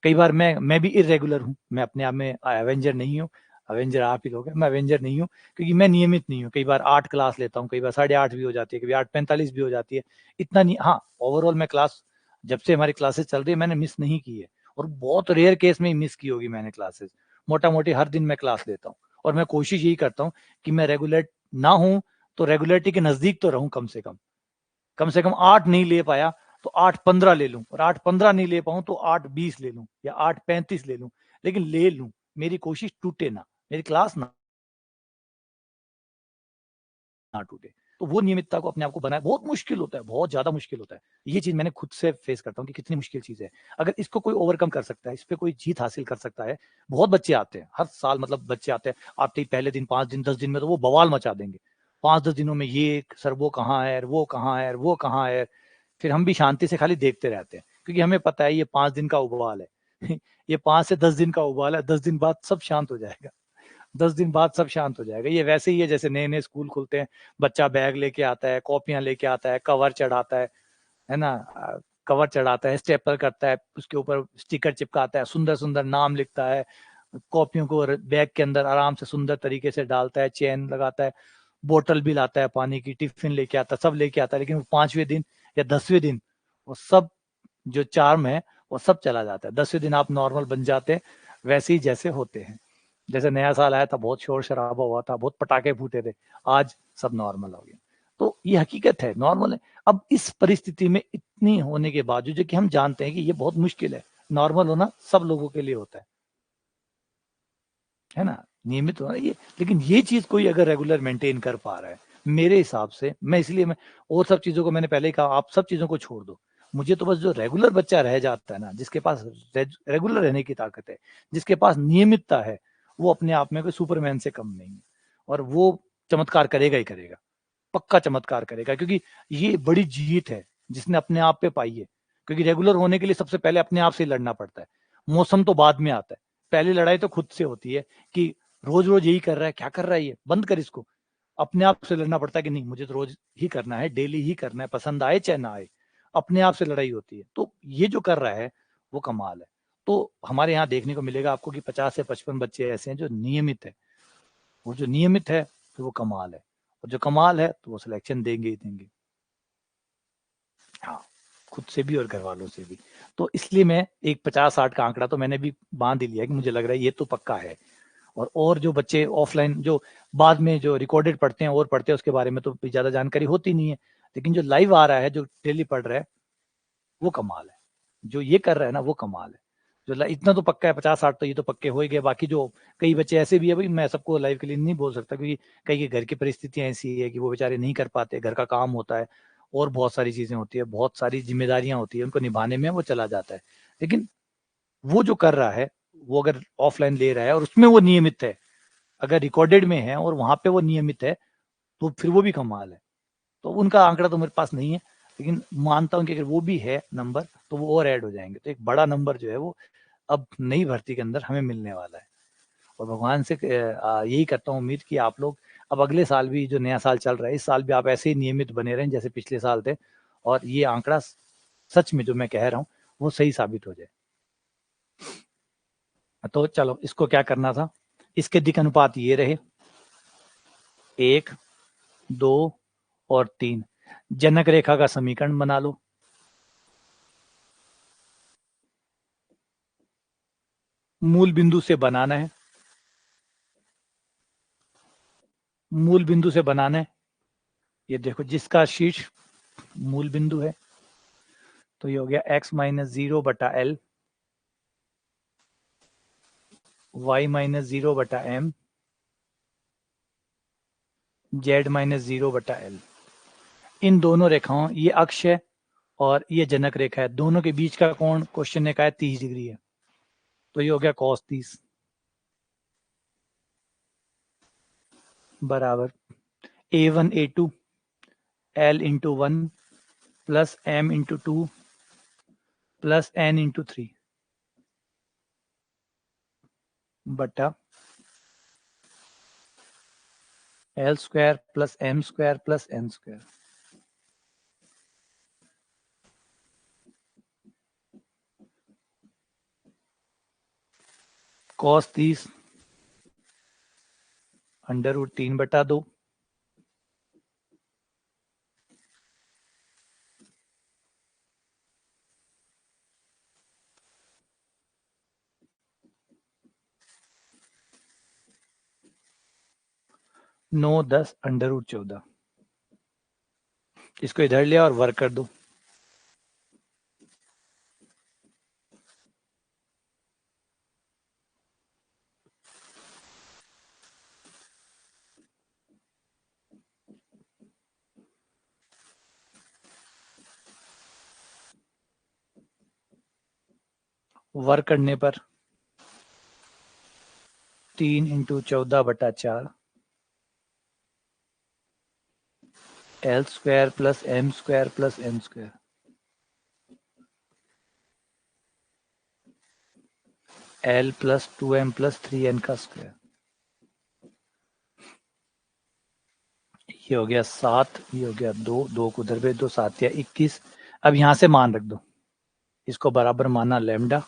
[SPEAKER 1] कई बार मैं भी इरेगुलर हूँ, मैं अपने आप में एवेंजर नहीं हूँ। एवेंजर आप ही लोग हैं, मैं एवेंजर नहीं हूँ, क्योंकि मैं नियमित नहीं हूँ। कई बार 8 क्लास लेता हूँ, कई बार 8:30 भी हो जाती है, कभी 8:45 भी हो जाती है। इतना नहीं, हाँ ओवरऑल मैं क्लास, जब से हमारी क्लासेस चल रही है, मैंने मिस नहीं की है। और बहुत रेयर केस में ही मिस की होगी मैंने क्लासेस। मोटा मोटी हर दिन मैं क्लास लेता हूँ, और मैं कोशिश यही करता हूँ कि मैं रेगुलर ना हूँ तो रेगुलरिटी के नजदीक तो रहूं। कम से कम 8 नहीं ले पाया तो 8:15 ले लूं, और 8:15 नहीं ले पाऊं तो 8:20 ले लूं या 8:35 ले लूं, लेकिन ले लूं। मेरी कोशिश टूटे ना, मेरी क्लास ना टूटे। तो वो नियमितता को अपने आप को बनाए, बहुत मुश्किल होता है, बहुत ज्यादा मुश्किल होता है। ये चीज मैंने खुद से फेस करता हूँ कि कितनी मुश्किल चीज है। अगर इसको कोई ओवरकम कर सकता है, इस पे कोई जीत हासिल कर सकता है। बहुत बच्चे आते हैं हर साल, मतलब बच्चे आते हैं, आते ही पहले दिन 5 दिन 10 दिन में तो वो बवाल मचा देंगे। 5-10 दिनों में ये सर वो कहाँ है, वो कहाँ है, वो कहाँ है। फिर हम भी शांति से खाली देखते रहते हैं, क्योंकि हमें पता है ये 5 दिन का उबाल है। ये 5 से 10 दिन का उबाल है, 10 दिन बाद सब शांत हो जाएगा। 10 दिन बाद सब शांत हो जाएगा। ये वैसे ही है जैसे नए नए स्कूल खुलते हैं, बच्चा बैग लेके आता है, कॉपियां लेके आता है, कवर चढ़ाता है ना, कवर चढ़ाता है, स्टेपल करता है, उसके ऊपर स्टिकर चिपकाता है, सुंदर सुंदर नाम लिखता है, कॉपियों को बैग के अंदर आराम से सुंदर तरीके से डालता है, चेन लगाता है, बोतल भी लाता है पानी की, टिफिन लेके आता है, सब लेके आता है। लेकिन वो 5वें दिन या 10वें दिन वो सब जो चार्म है वो सब चला जाता है। 10वें दिन आप नॉर्मल बन जाते हैं, वैसे ही जैसे होते हैं। जैसे नया साल आया था, बहुत शोर शराबा हुआ था, बहुत पटाखे फूटे थे, आज सब नॉर्मल हो गया। तो ये हकीकत है, नॉर्मल है। अब इस परिस्थिति में इतनी होने के बावजूद, जो कि हम जानते हैं कि ये बहुत मुश्किल है, नॉर्मल होना सब लोगों के लिए होता है ना, नियमित होना ये। लेकिन ये चीज कोई अगर रेगुलर मेंटेन कर पा रहा है, मेरे हिसाब से, मैं इसलिए मैं और सब चीजों को, मैंने पहले ही कहा, आप सब चीजों को छोड़ दो। मुझे तो बस जो रेगुलर बच्चा रह जाता है ना, जिसके पास रेगुलर रहने की ताकत है, जिसके पास नियमितता है, वो अपने आप में कोई सुपरमैन से कम नहीं है। और वो चमत्कार करेगा ही करेगा, पक्का चमत्कार करेगा, क्योंकि ये बड़ी जीत है जिसने अपने आप पे पाई है। क्योंकि रेगुलर होने के लिए सबसे पहले अपने आप से लड़ना पड़ता है, मौसम तो बाद में आता है। पहली लड़ाई तो खुद से होती है कि रोज रोज यही कर रहा है, क्या कर रहा है ये, बंद कर इसको। अपने आप से लड़ना पड़ता है कि नहीं, मुझे तो रोज ही करना है, डेली ही करना है, पसंद आए चाहे ना आए। अपने आप से लड़ाई होती है। तो ये जो कर रहा है वो कमाल है। तो हमारे यहाँ देखने को मिलेगा आपको कि 50 से 55 बच्चे ऐसे हैं जो नियमित है। वो जो नियमित है तो वो कमाल है, और जो कमाल है तो वो सिलेक्शन देंगे ही देंगे। हाँ, खुद से भी और घर वालों से भी। तो इसलिए मैं एक 50-60 का आंकड़ा तो मैंने भी बांध ही लिया कि मुझे लग रहा है ये तो पक्का है। और जो बच्चे ऑफलाइन, जो बाद में जो रिकॉर्डेड पढ़ते हैं और पढ़ते हैं, उसके बारे में तो ज्यादा जानकारी होती नहीं है। लेकिन जो लाइव आ रहा है, जो डेली पढ़ रहा है, वो कमाल है। जो ये कर रहा है ना, वो कमाल है। जो इतना तो पक्का है, 50-60 तो ये तो पक्के हो ही गए। बाकी जो कई बच्चे ऐसे भी है, भाई मैं सबको लाइव के लिए नहीं बोल सकता, क्योंकि कई के घर की परिस्थितियां ऐसी है कि वो बेचारे नहीं कर पाते, घर का काम होता है और बहुत सारी चीजें होती है, बहुत सारी जिम्मेदारियां होती है, उनको निभाने में वो चला जाता है। लेकिन वो जो कर रहा है, वो अगर ऑफलाइन ले रहा है और उसमें वो नियमित है, अगर रिकॉर्डेड में है और वहां पे वो नियमित है, तो फिर वो भी कमाल है। तो उनका आंकड़ा तो मेरे पास नहीं है, लेकिन मानता हूं कि अगर वो भी है नंबर, तो वो और ऐड हो जाएंगे, तो एक बड़ा नंबर जो है वो अब नई भर्ती के अंदर हमें मिलने वाला है। और भगवान से यही करता हूँ उम्मीद कि आप लोग अब अगले साल भी, जो नया साल चल रहा है, इस साल भी आप ऐसे ही नियमित बने रहें जैसे पिछले साल थे, और ये आंकड़ा सच में जो मैं कह रहा हूँ वो सही साबित हो जाए। तो चलो, इसको क्या करना था, इसके दिक् अनुपात ये रहे 1, 2 और 3। जनक रेखा का समीकरण बना लो। मूल बिंदु से बनाना है, मूल बिंदु से बनाना है। ये देखो, जिसका शीर्ष मूल बिंदु है, तो ये हो गया x माइनस 0 बटा एल, y माइनस 0 बटा एम, z माइनस 0 बटा एल। इन दोनों रेखाओं, ये अक्ष है और ये जनक रेखा है, दोनों के बीच का कोण क्वेश्चन ने कहा है 30 डिग्री है, तो ये हो गया cos 30 बराबर a1 a2 l into 1 plus m into 2 plus n into 3 बटा l square plus m square plus n square. cos 30 under root 3 बटा 2 9 10 अंडर रूट 14। इसको इधर लिया और वर्क कर दो। वर्क करने पर 3 इंटू 14 बटा 4 L square plus M square plus N square, L plus 2m plus 3n का स्क्वायर। ये हो गया 7, ये हो गया 2, 2 को उधर भेज दो, 7 या 21। अब यहां से मान रख दो, इसको बराबर माना लैम्डा,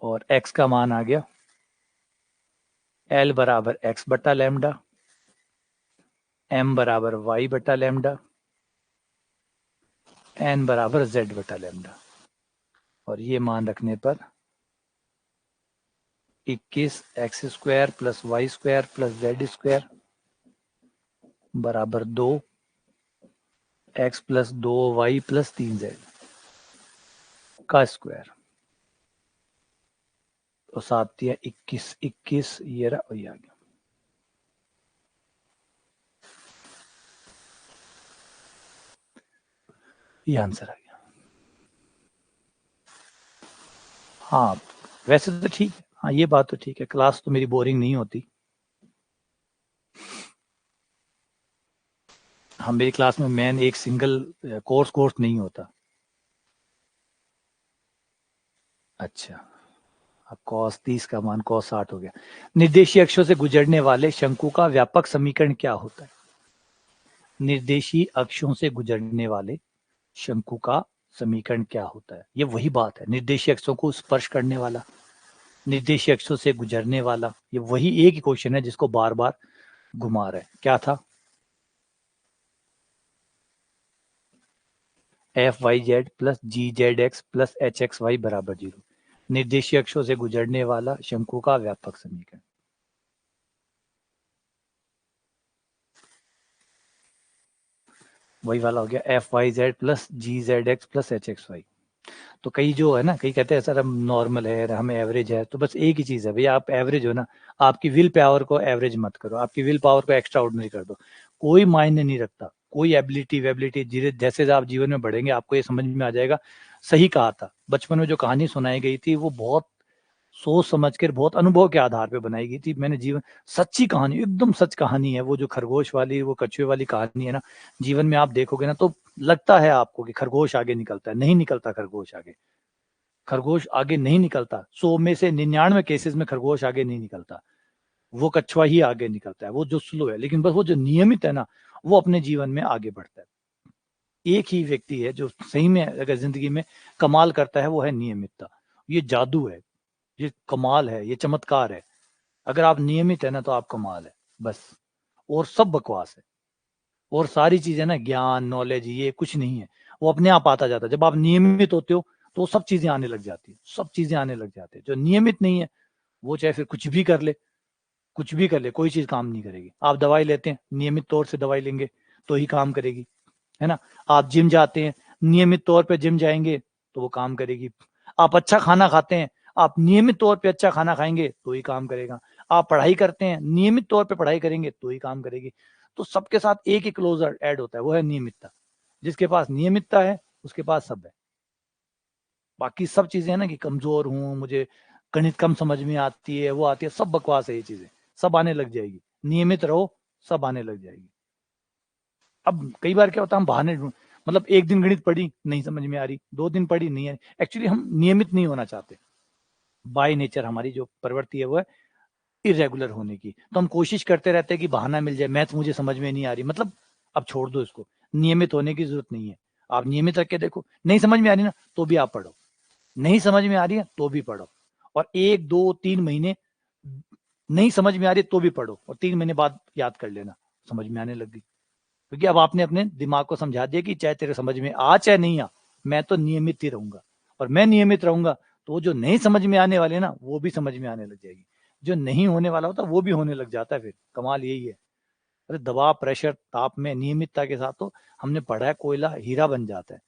[SPEAKER 1] और x का मान आ गया l बराबर x बटा लैम्डा, m बराबर y बटा लैम्डा, n बराबर z बटा लैम्डा। और ये मान रखने पर 21 X square plus Y square plus Z square बराबर 2 x plus 2 Y plus 3z का स्क्वायर। तो 7 या 21, 21 ये रहा, और ये आ गया। ये आंसर आ गया। हाँ, वैसे तो ठीक है, हाँ ये बात तो ठीक है, क्लास तो मेरी बोरिंग नहीं होती। हाँ, मेरी क्लास में मैन एक सिंगल कोर्स नहीं होता। अच्छा, अब cos 30 का मान cos 60 हो गया। निर्देशीय अक्षों से गुजरने वाले शंकु का व्यापक समीकरण क्या होता है? निर्देशीय अक्षों से गुजरने वाले शंकु का समीकरण क्या होता है? ये वही बात है, निर्देशीय अक्षों को स्पर्श करने वाला, निर्देशीय अक्षों से गुजरने वाला, ये वही एक ही क्वेश्चन है जिसको बार बार घुमा रहे हैं। क्या था? F Y Z plus G Z X plus H X Y बराबर 0। निर्देशीय अक्षों से गुजरने वाला शंकु का व्यापक समीकरण। वही वाला हो गया, F Y Z plus G Z X plus H X Y. तो कई जो है ना, कई कहते हैं सर हम नॉर्मल है, हम एवरेज है, तो बस एक ही चीज है भैया, आप एवरेज हो ना, आपकी विल पावर को एवरेज मत करो, आपकी विल पावर को एक्स्ट्रा ऑर्डिनरी कर दो, कोई मायने नहीं रखता। कोई एबिलिटी वेबिलिटी धीरे जैसे आप जीवन में बढ़ेंगे आपको ये समझ में आ जाएगा। सही कहा था, बचपन में जो कहानी सुनाई गई थी वो बहुत सोच समझ कर, बहुत अनुभव के आधार पे बनाई गई थी। मैंने जीवन, सच्ची कहानी, एकदम सच कहानी है वो, जो खरगोश वाली, वो कछुए वाली कहानी है ना, जीवन में आप देखोगे ना तो लगता है आपको कि खरगोश आगे निकलता है, नहीं निकलता खरगोश आगे। खरगोश आगे नहीं निकलता। 100 में से 99 केसेस में खरगोश आगे नहीं निकलता, वो कछुआ ही आगे निकलता है, वो जो स्लो है। लेकिन बस वो जो नियमित है ना, वो अपने जीवन में आगे बढ़ता है। एक ही व्यक्ति है जो सही में अगर जिंदगी में कमाल करता है, वो है नियमितता। ये जादू है, ये कमाल है, ये चमत्कार है। अगर आप नियमित है ना तो आप कमाल है बस, और सब बकवास है। और सारी चीजें ना, ज्ञान नॉलेज ये कुछ नहीं है, वो अपने आप आता जाता है। जब आप नियमित होते हो तो सब चीजें आने लग जाती है, सब चीजें आने लग जाती है। जो नियमित नहीं है वो चाहे फिर कुछ भी कर ले, कुछ भी कर ले, कोई चीज काम नहीं करेगी। आप दवाई लेते हैं, नियमित तौर से दवाई लेंगे तो ही काम करेगी, है ना। आप जिम जाते हैं, नियमित तौर पे जिम जाएंगे तो वो काम करेगी। आप अच्छा खाना खाते हैं, आप नियमित तौर पे अच्छा खाना खाएंगे तो ही काम करेगा। आप पढ़ाई करते हैं, नियमित तौर पे पढ़ाई करेंगे तो ही काम करेगी। तो सबके साथ एक ही क्लोजर ऐड होता है, वो है नियमितता। जिसके पास नियमितता है उसके पास सब है। बाकी सब चीजें है ना कि कमजोर हूं, मुझे गणित कम समझ में आती है, वो आती है, सब बकवास है। ये चीजें सब आने लग जाएगी, नियमित रहो, सब आने लग जाएगी। अब कई बार क्या होता है, हम बहाने ढूंढ, मतलब एक दिन गणित पढ़ी नहीं समझ में आ रही, 2 दिन पढ़ी नहीं है, एक्चुअली हम नियमित नहीं होना चाहते। बाय नेचर हमारी जो प्रवृत्ति है वो है इरेगुलर होने की। तो हम कोशिश करते रहते हैं कि बहाना मिल जाए, मैथ मुझे समझ में नहीं आ रही, मतलब अब छोड़ दो इसको, नियमित होने की जरूरत नहीं है। आप नियमित रख के देखो, नहीं समझ में आ रही ना तो भी आप पढ़ो, नहीं समझ में आ रही है तो भी पढ़ो, और 1 2 3 महीने नहीं समझ में आ रही तो भी पढ़ो, और 3 महीने बाद याद कर लेना, समझ में आने लग गई। क्योंकि अब आपने अपने दिमाग को समझा दिया कि चाहे तेरे समझ में आ चाहे नहीं आ, मैं तो नियमित ही रहूंगा। और मैं नियमित रहूंगा तो जो नहीं समझ में आने वाले ना वो भी समझ में आने लग जाएगी, जो नहीं होने वाला होता वो भी होने लग जाता है। फिर कमाल यही है। अरे दबाव प्रेशर ताप में नियमितता के साथ तो हमने पढ़ा है कोयला हीरा बन जाता है।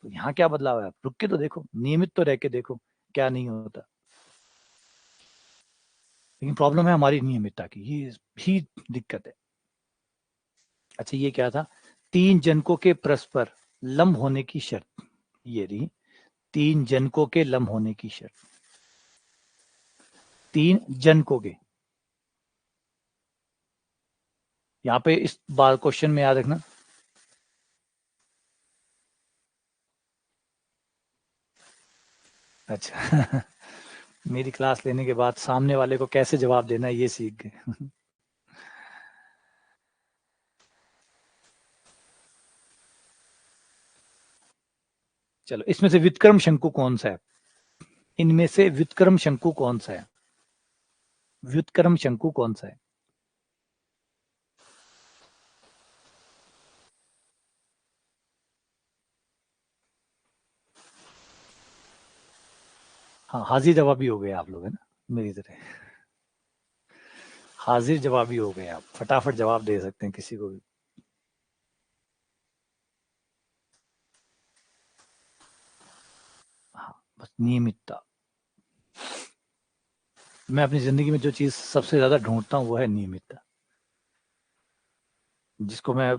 [SPEAKER 1] तो यहाँ क्या बदलाव है, आप रुक के तो देखो, नियमित तो रह के देखो क्या नहीं होता। लेकिन प्रॉब्लम है हमारी नियमितता की, ये भी दिक्कत है। अच्छा ये क्या था, 3 जनकों के परस्पर लंब होने की शर्त, ये रही 3 जनकों के लंब होने की शर्त। 3 जनकों के, यहाँ पे इस बार क्वेश्चन में याद रखना। अच्छा मेरी क्लास लेने के बाद सामने वाले को कैसे जवाब देना है ये सीख गए चलो इसमें से व्युत्क्रम शंकु कौन सा है, इनमें से व्युत्क्रम शंकु कौन सा है, व्युत्क्रम शंकु कौन सा है। हाँ हाजिर जवाबी हो गए आप लोग, है ना, मेरी तरह हाजिर जवाबी हो गए आप, फटाफट जवाब दे सकते हैं किसी को भी। हाँ बस नियमितता। मैं अपनी जिंदगी में जो चीज सबसे ज्यादा ढूंढता हूँ वो है नियमितता, जिसको मैं,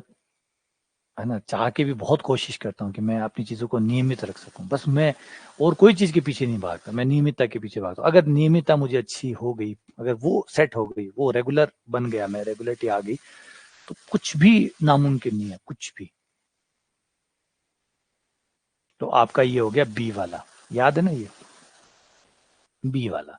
[SPEAKER 1] है ना, चाह के भी बहुत कोशिश करता हूँ कि मैं अपनी चीजों को नियमित रख सकूं। बस मैं और कोई चीज के पीछे नहीं भागता, मैं नियमितता के पीछे भागता हूँ। अगर नियमितता मुझे अच्छी हो गई, अगर वो सेट हो गई, वो रेगुलर बन गया, मैं रेगुलरिटी आ गई, तो कुछ भी नामुमकिन नहीं है, कुछ भी। तो आपका ये हो गया बी वाला, याद है ना ये बी वाला,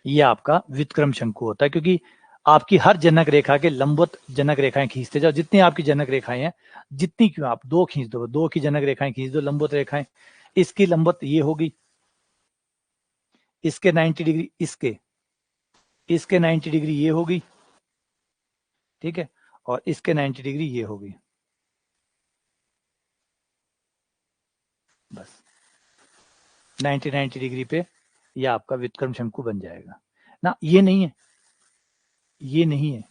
[SPEAKER 1] ये आपका व्युत्क्रम शंकु होता है। क्योंकि आपकी हर जनक रेखा के लंबवत जनक रेखाएं खींचते जाओ, जितनी आपकी जनक रेखाएं हैं, जितनी क्यों, आप 2 खींच दो, 2 की जनक रेखाएं खींच दो, लंबवत रेखाएं। इसकी लंबवत ये होगी, इसके 90 डिग्री, इसके 90 डिग्री ये होगी, ठीक है, और इसके 90 डिग्री ये होगी, बस 90 डिग्री पे ये आपका व्युत्क्रम शंकु बन जाएगा ना। ये नहीं है, ये नहीं है,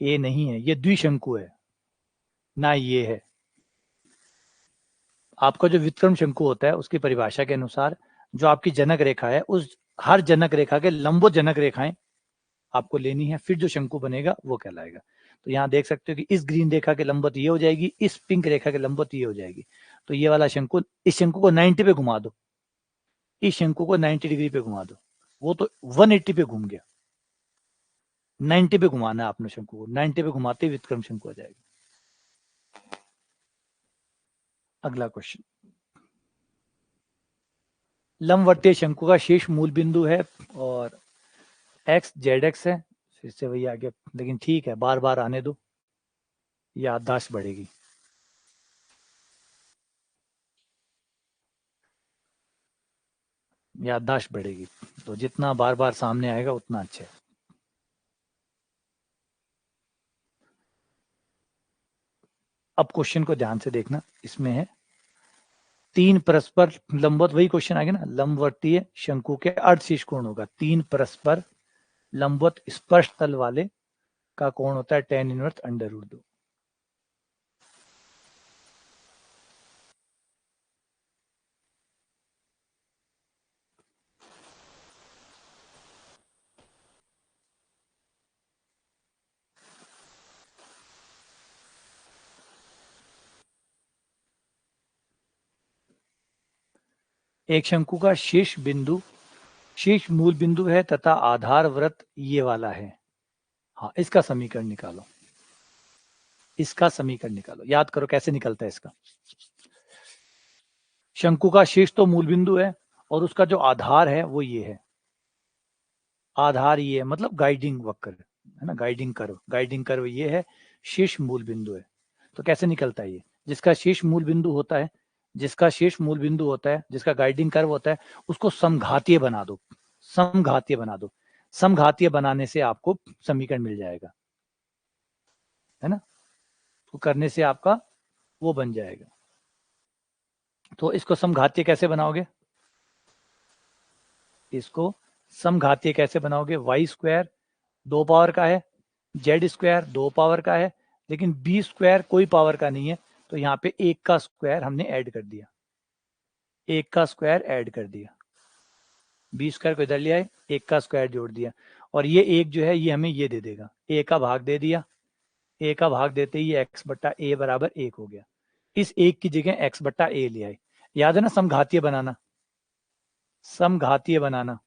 [SPEAKER 1] ये नहीं है, ये द्विशंकु है ना, ये है। आपका जो व्युत्क्रम शंकु होता है उसकी परिभाषा के अनुसार जो आपकी जनक रेखा है, उस हर जनक रेखा के लंबवत जनक रेखाएं आपको लेनी है, फिर जो शंकु बनेगा वो कहलाएगा। तो यहाँ देख सकते हो कि इस ग्रीन रेखा के लंबवत ये हो जाएगी, इस पिंक रेखा के लंबवत ये हो जाएगी। तो ये वाला शंकु, इस शंकु को 90 पे घुमा दो, इस शंकु को 90 डिग्री पे घुमा दो, वो तो 180 पे घूम गया। 90 पे घुमाना है आपने शंकु को, 90 पे घुमाते ही व्युत्क्रम शंकु आ जाएगा। अगला क्वेश्चन, लंबवर्तीय शंकु का शीर्ष मूल बिंदु है और x zx है, फिर से वही आ गया, लेकिन ठीक है, बार बार आने दो, याददाश्त बढ़ेगी। याददाश्त बढ़ेगी, तो जितना बार बार सामने आएगा उतना अच्छा है। अब क्वेश्चन को ध्यान से देखना, इसमें है तीन परस्पर लंबवत, वही क्वेश्चन आ गया ना, लंबवर्तीय शंकु के अर्धशीर्ष कोण होगा, तीन परस्पर लंबवत स्पर्श तल वाले का कोण होता है tan इनवर्स अंडर रूट 2। एक शंकु का शीर्ष बिंदु शीर्ष मूल बिंदु है तथा आधार वृत्त ये वाला है। हाँ, इसका समीकरण निकालो, इसका समीकरण निकालो। याद करो कैसे निकलता है इसका। शंकु का शीर्ष तो मूल बिंदु है और उसका जो आधार है वो ये है, आधार ये है, मतलब गाइडिंग वक्र है ना, गाइडिंग कर्व ये है, शीर्ष मूल बिंदु है। तो कैसे निकलता है ये, जिसका शीर्ष मूल बिंदु होता है, जिसका शीर्ष मूल बिंदु होता है, जिसका गाइडिंग कर्व होता है, उसको समघातीय बना दो, समघातीय बना दो। समघातीय बनाने से आपको समीकरण मिल जाएगा, है ना। तो करने से आपका वो बन जाएगा। तो इसको समघातीय कैसे बनाओगे, इसको समघातीय कैसे बनाओगे, वाई स्क्वायर 2 पावर का है, जेड स्क्वायर 2 पावर का है, लेकिन बी स्क्वायर कोई पावर का नहीं है, तो यहाँ पे 1 का स्क्वायर हमने ऐड कर दिया, 1 का स्क्वायर ऐड कर दिया, बी स्क्वायर को इधर ले आए, 1 का स्क्वायर जोड़ दिया, और ये 1 जो है ये हमें ये दे देगा, a का भाग दे दिया, a का भाग देते ही x बट्टा a बराबर 1 हो गया। इस 1 की जगह x बट्टा a ले आए। याद है ना समघातीय बनाना, समघातीय बनाना।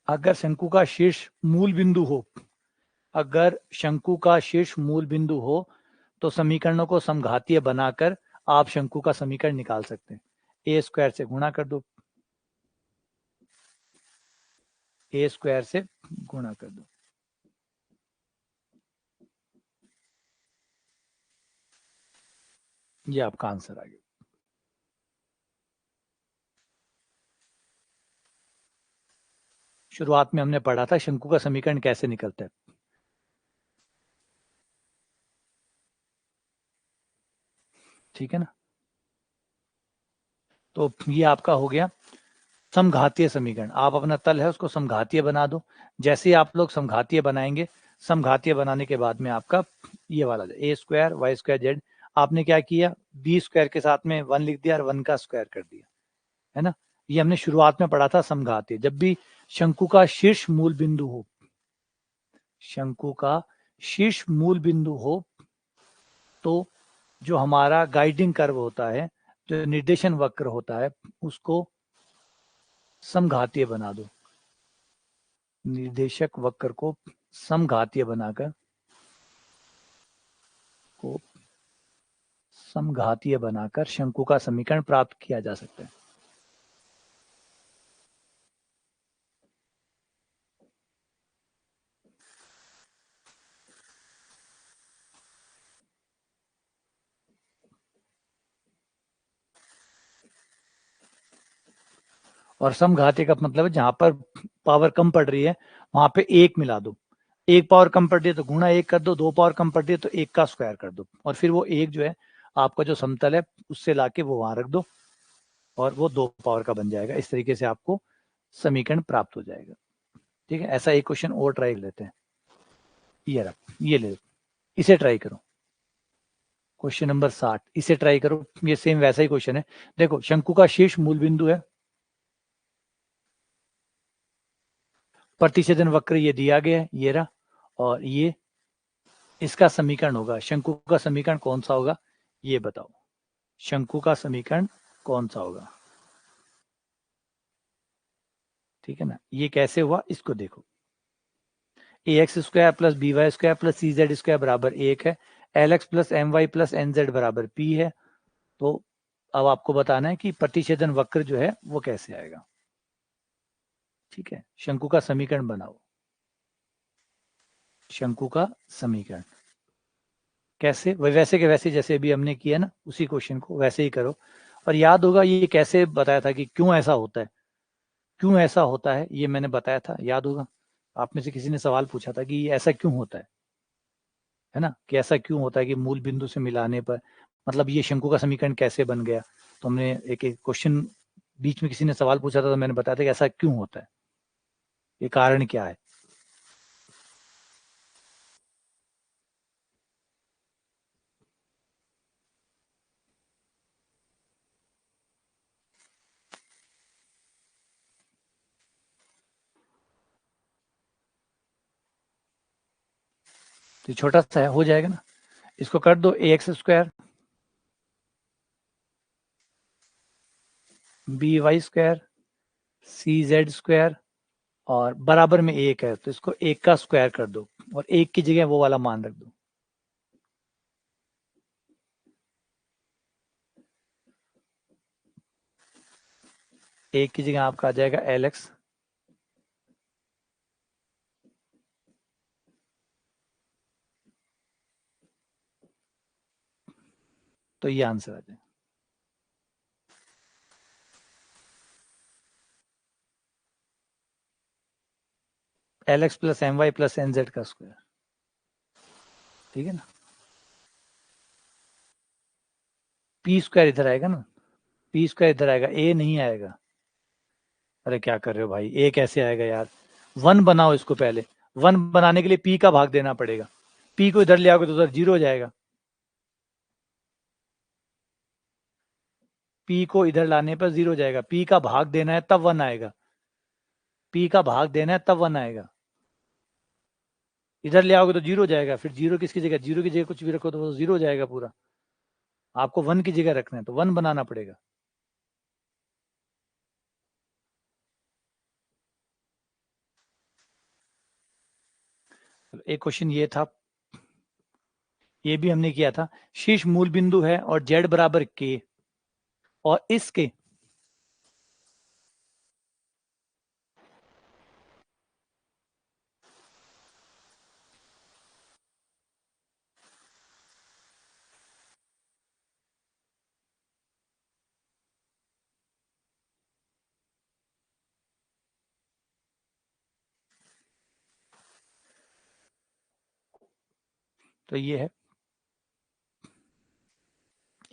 [SPEAKER 1] अगर शंकु का शीर्ष मूल बिंदु हो, अगर शंकु का शीर्ष मूल बिंदु हो तो समीकरणों को समघातीय बनाकर आप शंकु का समीकरण निकाल सकते हैं। ए स्क्वायर से गुणा कर दो, ए स्क्वायर से गुणा कर दो, ये आपका आंसर आ गया। शुरुआत में हमने पढ़ा था शंकु का समीकरण कैसे निकलता है। ठीक है ना, तो ये आपका हो गया समघातीय समीकरण। आप अपना तल है उसको समघातीय बना दो। जैसे ही आप लोग समघातीय बनाएंगे, समघातीय बनाने के बाद में आपका ये वाला ए स्क्वायर वाई स्क्वायर जेड, आपने क्या किया, बी स्क्वायर के साथ में 1 लिख दिया और 1 का स्क्वायर कर दिया, है ना। ये हमने शुरुआत में पढ़ा था समघातीय। जब भी शंकु का शीर्ष मूल बिंदु हो, शंकु का शीर्ष मूल बिंदु हो, तो जो हमारा गाइडिंग कर्व होता है, जो निर्देशन वक्र होता है, उसको समघातीय बना दो। निर्देशक वक्र को समघातीय बनाकर शंकु का समीकरण प्राप्त किया जा सकता है। और समघातीय का मतलब है जहां पर पावर कम पड़ रही है वहां पे 1 मिला दो, 1 पावर कम पड़ रही है तो गुणा 1 कर दो, 2 पावर कम पड़ रही है तो 1 का स्क्वायर कर दो, और फिर वो 1 जो है आपका जो समतल है उससे लाके वो वहां रख दो और वो 2 पावर का बन जाएगा। इस तरीके से आपको समीकरण प्राप्त हो जाएगा। ठीक है, ऐसा एक क्वेश्चन और ट्राई कर लेते हैं। ये ले, इसे ट्राई करो, क्वेश्चन नंबर 60, इसे ट्राई करो। ये सेम वैसा ही क्वेश्चन है। देखो शंकु का शीर्ष मूल बिंदु है, प्रतिच्छेदन वक्र ये दिया गया है, ये रहा, और ये इसका समीकरण होगा। शंकु का समीकरण कौन सा होगा ये बताओ, शंकु का समीकरण कौन सा होगा। ठीक है ना, ये कैसे हुआ इसको देखो, A X square plus B Y square plus C Z square बराबर 1 है, L X plus M Y plus N Z बराबर पी है। तो अब आपको बताना है कि प्रतिच्छेदन वक्र जो है वो कैसे आएगा। ठीक है, शंकु का समीकरण बनाओ। शंकु का समीकरण कैसे, वैसे के वैसे जैसे अभी हमने किया ना, उसी क्वेश्चन को वैसे ही करो। और याद होगा ये कैसे बताया था कि क्यों ऐसा होता है, क्यों ऐसा होता है ये मैंने बताया था, याद होगा। आप में से किसी ने सवाल पूछा था कि ये ऐसा क्यों होता है ना, कि ऐसा क्यों होता है कि मूल बिंदु से मिलाने पर, मतलब ये शंकु का समीकरण कैसे बन गया। तो हमने एक एक क्वेश्चन, बीच में किसी ने सवाल पूछा था तो मैंने बताया था कि ऐसा क्यों होता है, ये कारण क्या है। तो छोटा सा है, हो जाएगा ना। इसको कर दो A X square B Y square C Z square, और बराबर में एक है तो इसको एक का स्क्वायर कर दो, और एक की जगह वो वाला मान रख दो। एक की जगह आपका आ जाएगा एल एक्स, तो ये आंसर आ जाएगा। L X plus M Y plus N Z का स्क्वायर, ठीक है ना। पी स्क्वायर इधर आएगा ना, पी स्क्वायर इधर आएगा, ए नहीं आएगा। अरे क्या कर रहे हो भाई, ए कैसे आएगा यार। वन बनाओ इसको पहले, वन बनाने के लिए पी का भाग देना पड़ेगा। पी को इधर ले आओगे तो उधर जीरो हो जाएगा। पी को इधर लाने पर जीरो हो जाएगा, पी का भाग देना है तब वन आएगा, पी का भाग देना है तब वन आएगा। इधर ले आओगे तो जीरो हो जाएगा, फिर जीरो किसकी जगह, जीरो की जगह कुछ भी रखो तो वो जीरो हो जाएगा पूरा। आपको वन की जगह रखना है तो वन बनाना पड़ेगा। एक क्वेश्चन ये था, ये भी हमने किया था। शीर्ष मूल बिंदु है और जेड बराबर के, और इसके तो ये है,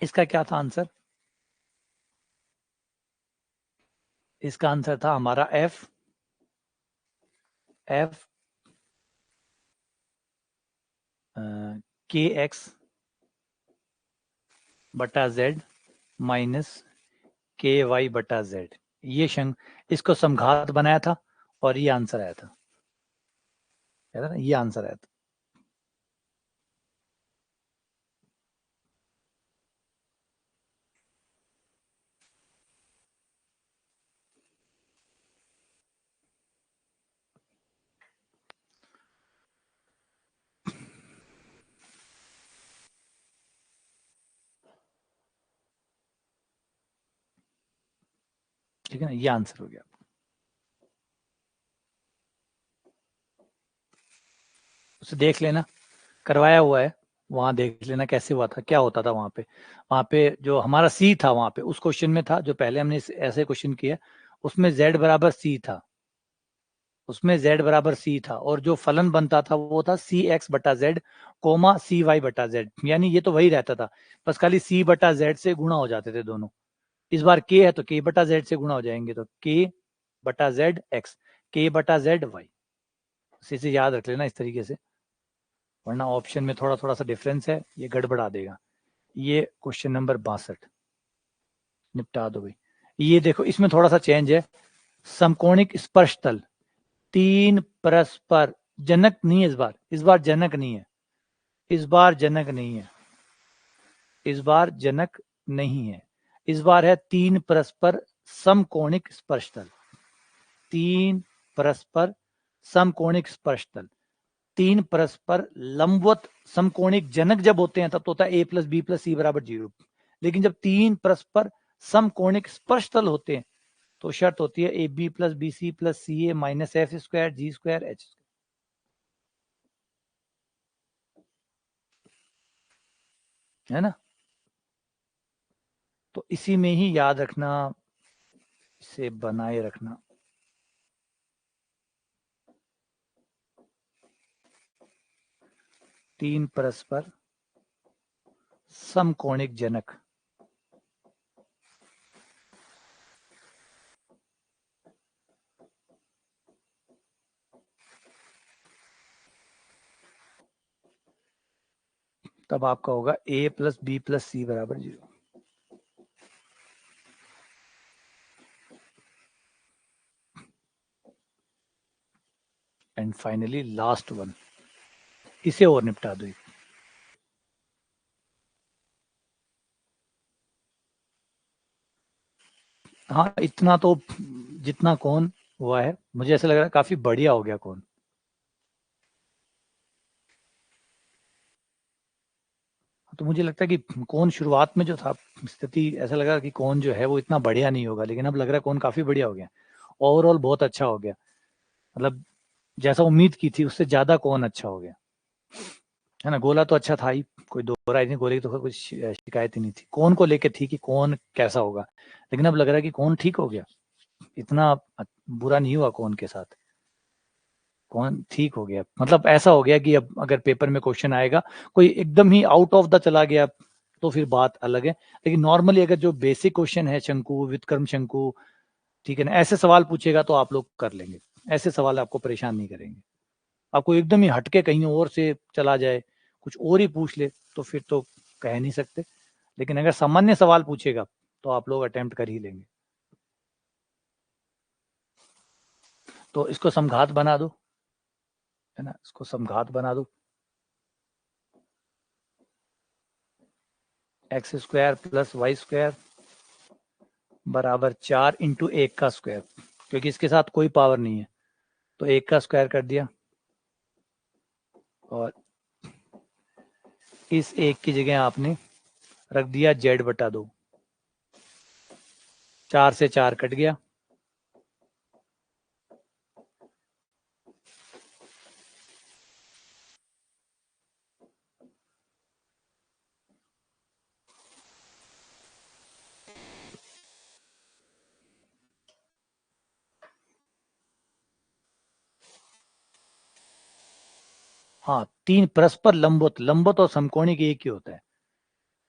[SPEAKER 1] इसका क्या था आंसर। इसका आंसर था हमारा एफ, एफ के एक्स बटा जेड माइनस के वाई बटा जेड, ये शंक, इसको समघात बनाया था और ये आंसर आया था, है ना, ये आंसर आया था। ठीक है ना, ये आंसर हो गया। उसे देख लेना, करवाया हुआ है, वहां देख लेना कैसे हुआ था, क्या होता था वहां पे। वहां पे जो हमारा सी था, वहां पे उस क्वेश्चन में था जो पहले हमने ऐसे क्वेश्चन किया, उसमें जेड बराबर सी था, उसमें z बराबर सी था, और जो फलन बनता था वो था सी एक्स बटा जेड कोमा सी वाई बटा जेड, यानी ये तो वही रहता था, बस खाली सी बटा जेड से गुणा हो जाते थे दोनों। इस बार के है तो के बटा जेड से गुणा हो जाएंगे, तो के बटा जेड एक्स, के बटा जेड वाई, इसे याद रख लेना इस तरीके से, वरना ऑप्शन में थोड़ा थोड़ा सा डिफरेंस है, ये गड़बड़ा देगा। ये क्वेश्चन नंबर 62 निपटा दो भाई। ये देखो इसमें थोड़ा सा चेंज है, समकोणिक स्पर्श तल, तीन परस्पर, जनक नहीं है इस बार जनक नहीं है, इस बार जनक नहीं है, इस बार जनक नहीं है, इस बार है तीन परस्पर समकोणिक स्पर्श तल, तीन परस्पर समकोणिक स्पर्श तल, तीन परस्पर लंबवत समकोणिक जनक जब होते हैं तब तो होता है a प्लस बी प्लस सी बराबर जीरो, लेकिन जब तीन परस्पर समकोणिक स्पर्श तल होते हैं तो शर्त होती है A B plus B C plus C A minus F square G square H, है ना। तो इसी में ही याद रखना, इसे बनाए रखना। तीन परस्पर समकोणिक जनक, तब आपका होगा ए प्लस बी प्लस सी बराबर 0। एंड फाइनली लास्ट वन, इसे और निपटा दो। हाँ, इतना तो जितना कौन हुआ है मुझे ऐसा लग रहा है काफी बढ़िया हो गया कौन। तो मुझे लगता है कि कौन शुरुआत में जो था स्थिति, ऐसा लगा कि कौन जो है वो इतना बढ़िया नहीं होगा, लेकिन अब लग रहा है कौन काफी बढ़िया हो गया। ओवरऑल बहुत अच्छा हो गया, मतलब जैसा उम्मीद की थी उससे ज्यादा कौन अच्छा हो गया, है ना। गोला तो अच्छा था ही, कोई दो राय नहीं, गोले की तो कुछ शिकायत ही नहीं थी, कौन को लेके थी कि कौन कैसा होगा। लेकिन अब लग रहा है कि कौन ठीक हो गया, इतना बुरा नहीं हुआ कौन के साथ, कौन ठीक हो गया। मतलब ऐसा हो गया कि अब अगर पेपर में क्वेश्चन आएगा कोई एकदम ही आउट ऑफ द चला गया तो फिर बात अलग है, लेकिन नॉर्मली अगर जो बेसिक क्वेश्चन है शंकु व्युत्क्रम शंकु, ठीक है ना, ऐसे सवाल पूछेगा तो आप लोग कर लेंगे। ऐसे सवाल आपको परेशान नहीं करेंगे। आपको एकदम ही हटके कहीं और से चला जाए, कुछ और ही पूछ ले, तो फिर तो कह नहीं सकते। लेकिन अगर सामान्य सवाल पूछेगा तो आप लोग अटेम्प्ट कर ही लेंगे। तो इसको समघात बना दो, है ना, इसको समघात बना दो। X square plus Y square बराबर 4 × 1 का स्क्वायर, क्योंकि इसके साथ कोई पावर नहीं है तो 1 का स्क्वायर कर दिया, और इस 1 की जगह आपने रख दिया z/2। 4 से 4 कट गया, हाँ। तीन परस्पर लंबवत, लंबवत और समकोणिक एक ही होता है।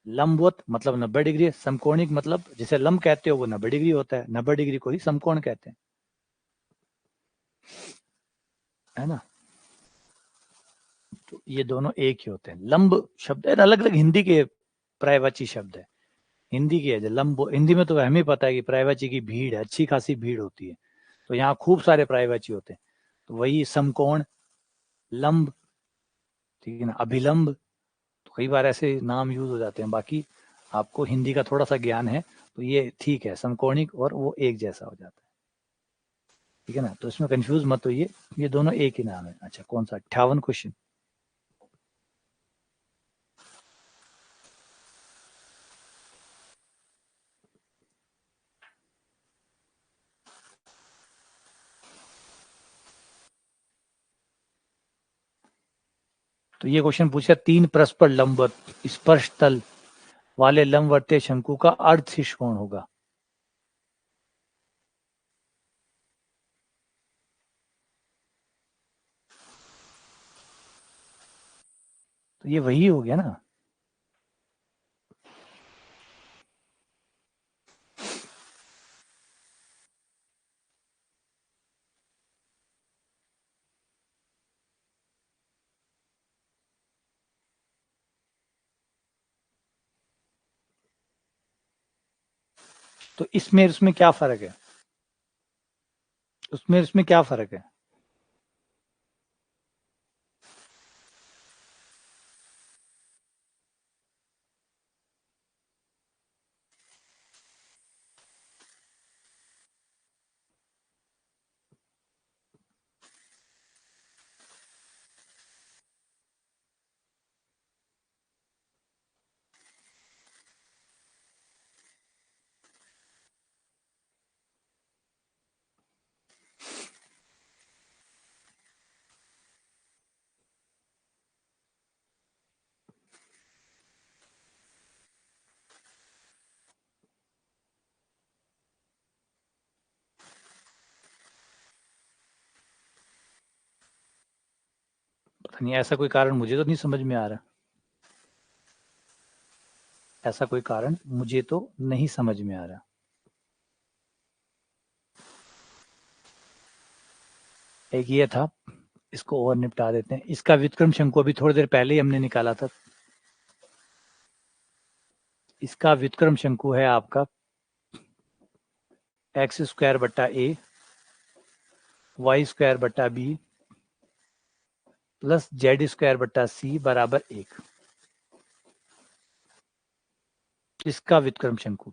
[SPEAKER 1] लंबवत मतलब 90 डिग्री, समकोणिक मतलब जिसे लंब कहते हो वो 90 डिग्री होता है, 90 डिग्री को ही समकोण कहते हैं, है ना। तो ये दोनों एक ही होते हैं। लंब शब्द है, अलग अलग हिंदी के पर्यायवाची शब्द है। हिंदी की है जो लंब, हिंदी में तो हमें पता है कि पर्यायवाची की भीड़ है, अच्छी खासी भीड़ होती है, तो यहाँ खूब सारे पर्यायवाची होते हैं। तो वही समकोण, लंब, ठीक है ना, अभिलंब, तो कई बार ऐसे नाम यूज हो जाते हैं। बाकी आपको हिंदी का थोड़ा सा ज्ञान है तो ये ठीक है, समकोणिक और वो एक जैसा हो जाता है, ठीक है ना। तो इसमें कंफ्यूज मत होइए, ये दोनों एक ही नाम है। अच्छा, कौन सा 58 क्वेश्चन। तो ये क्वेश्चन पूछा, तीन परस्पर लंबवत स्पर्श तल वाले लंबवर्तीय शंकु का अर्धशीर्ष कोण होगा। तो ये वही हो गया ना। तो इसमें उसमें क्या फर्क है, उसमें उसमें क्या फर्क है। पता नहीं, ऐसा कोई कारण मुझे तो नहीं समझ में आ रहा, ऐसा कोई कारण मुझे तो नहीं समझ में आ रहा। एक ये था, इसको और निपटा देते हैं। इसका व्युत्क्रम शंकु अभी थोड़ी देर पहले ही हमने निकाला था। इसका व्युत्क्रम शंकु है आपका एक्स स्क्वायर बट्टा ए वाई स्क्वायर बट्टा बी प्लस जेड स्क्वायर बट्टा सी बराबर 1। इसका व्युत्क्रम शंकु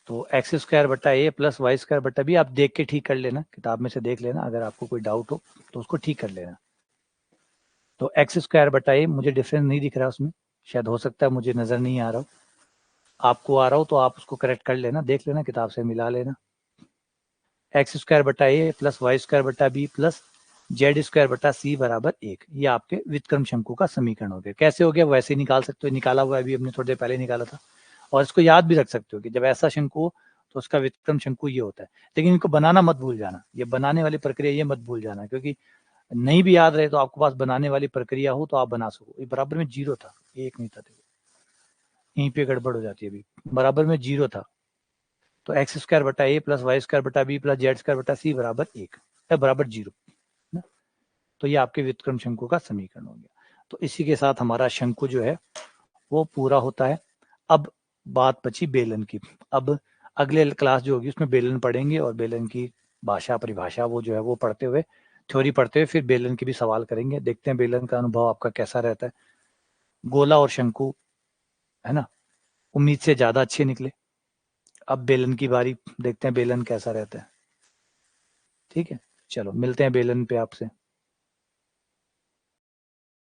[SPEAKER 1] तो एक्स स्क्वायर बट्टा ए प्लस वाई स्क्वायर बट्टा बी, आप देख के ठीक कर लेना, किताब में से देख लेना, अगर आपको कोई डाउट हो तो उसको ठीक कर लेना। तो एक्स स्क्वायर बट्टा ए मुझे डिफरेंस नहीं दिख रहा उसमें, शायद हो सकता है मुझे नजर नहीं आ रहा हो, आपको आ रहा हो तो आप उसको करेक्ट कर लेना, देख लेना, किताब से मिला लेना। एक्स स्क्वायर बट्टा ए प्लस वाई स्क्वायर बट्टा बी प्लस जेड स्क्वायर बट्टा सी बराबर 1, ये आपके व्युत्क्रम शंकु का समीकरण हो गया। कैसे हो गया वैसे ही निकाल सकते हो, निकाला हुआ है अभी हमने थोड़ी देर पहले निकाला था। और इसको याद भी रख सकते हो कि जब ऐसा शंकु हो तो उसका व्युत्क्रम शंकु ये होता है। लेकिन इनको बनाना मत भूल जाना, ये बनाने वाली प्रक्रिया ये मत भूल जाना, क्योंकि नहीं भी याद रहे तो आपके पास बनाने वाली प्रक्रिया हो तो आप बना सको। ये बराबर में 0 था, 1 नहीं था, यहीं पे गड़बड़ हो जाती है। अभी बराबर में 0 था, तो एक्स स्क्वायर बटा ए प्लस वाई स्क्वायर बटा बी प्लस जेड स्क्वायर बटा सी बराबर 1 है, बराबर 0 ना। तो ये आपके व्युत्क्रम शंकु का समीकरण हो गया। तो इसी के साथ हमारा शंकु जो है वो पूरा होता है। अब बात बची बेलन की। अब अगले क्लास जो होगी उसमें बेलन पढ़ेंगे और बेलन की भाषा परिभाषा वो जो है वो पढ़ते हुए, थ्योरी पढ़ते हुए फिर बेलन के भी सवाल करेंगे। देखते हैं बेलन का अनुभव आपका कैसा रहता है। गोला और शंकु है ना, उम्मीद से ज्यादा अच्छे निकले। अब बेलन की बारी, देखते हैं बेलन कैसा रहता है। ठीक है, चलो मिलते हैं बेलन पे आपसे।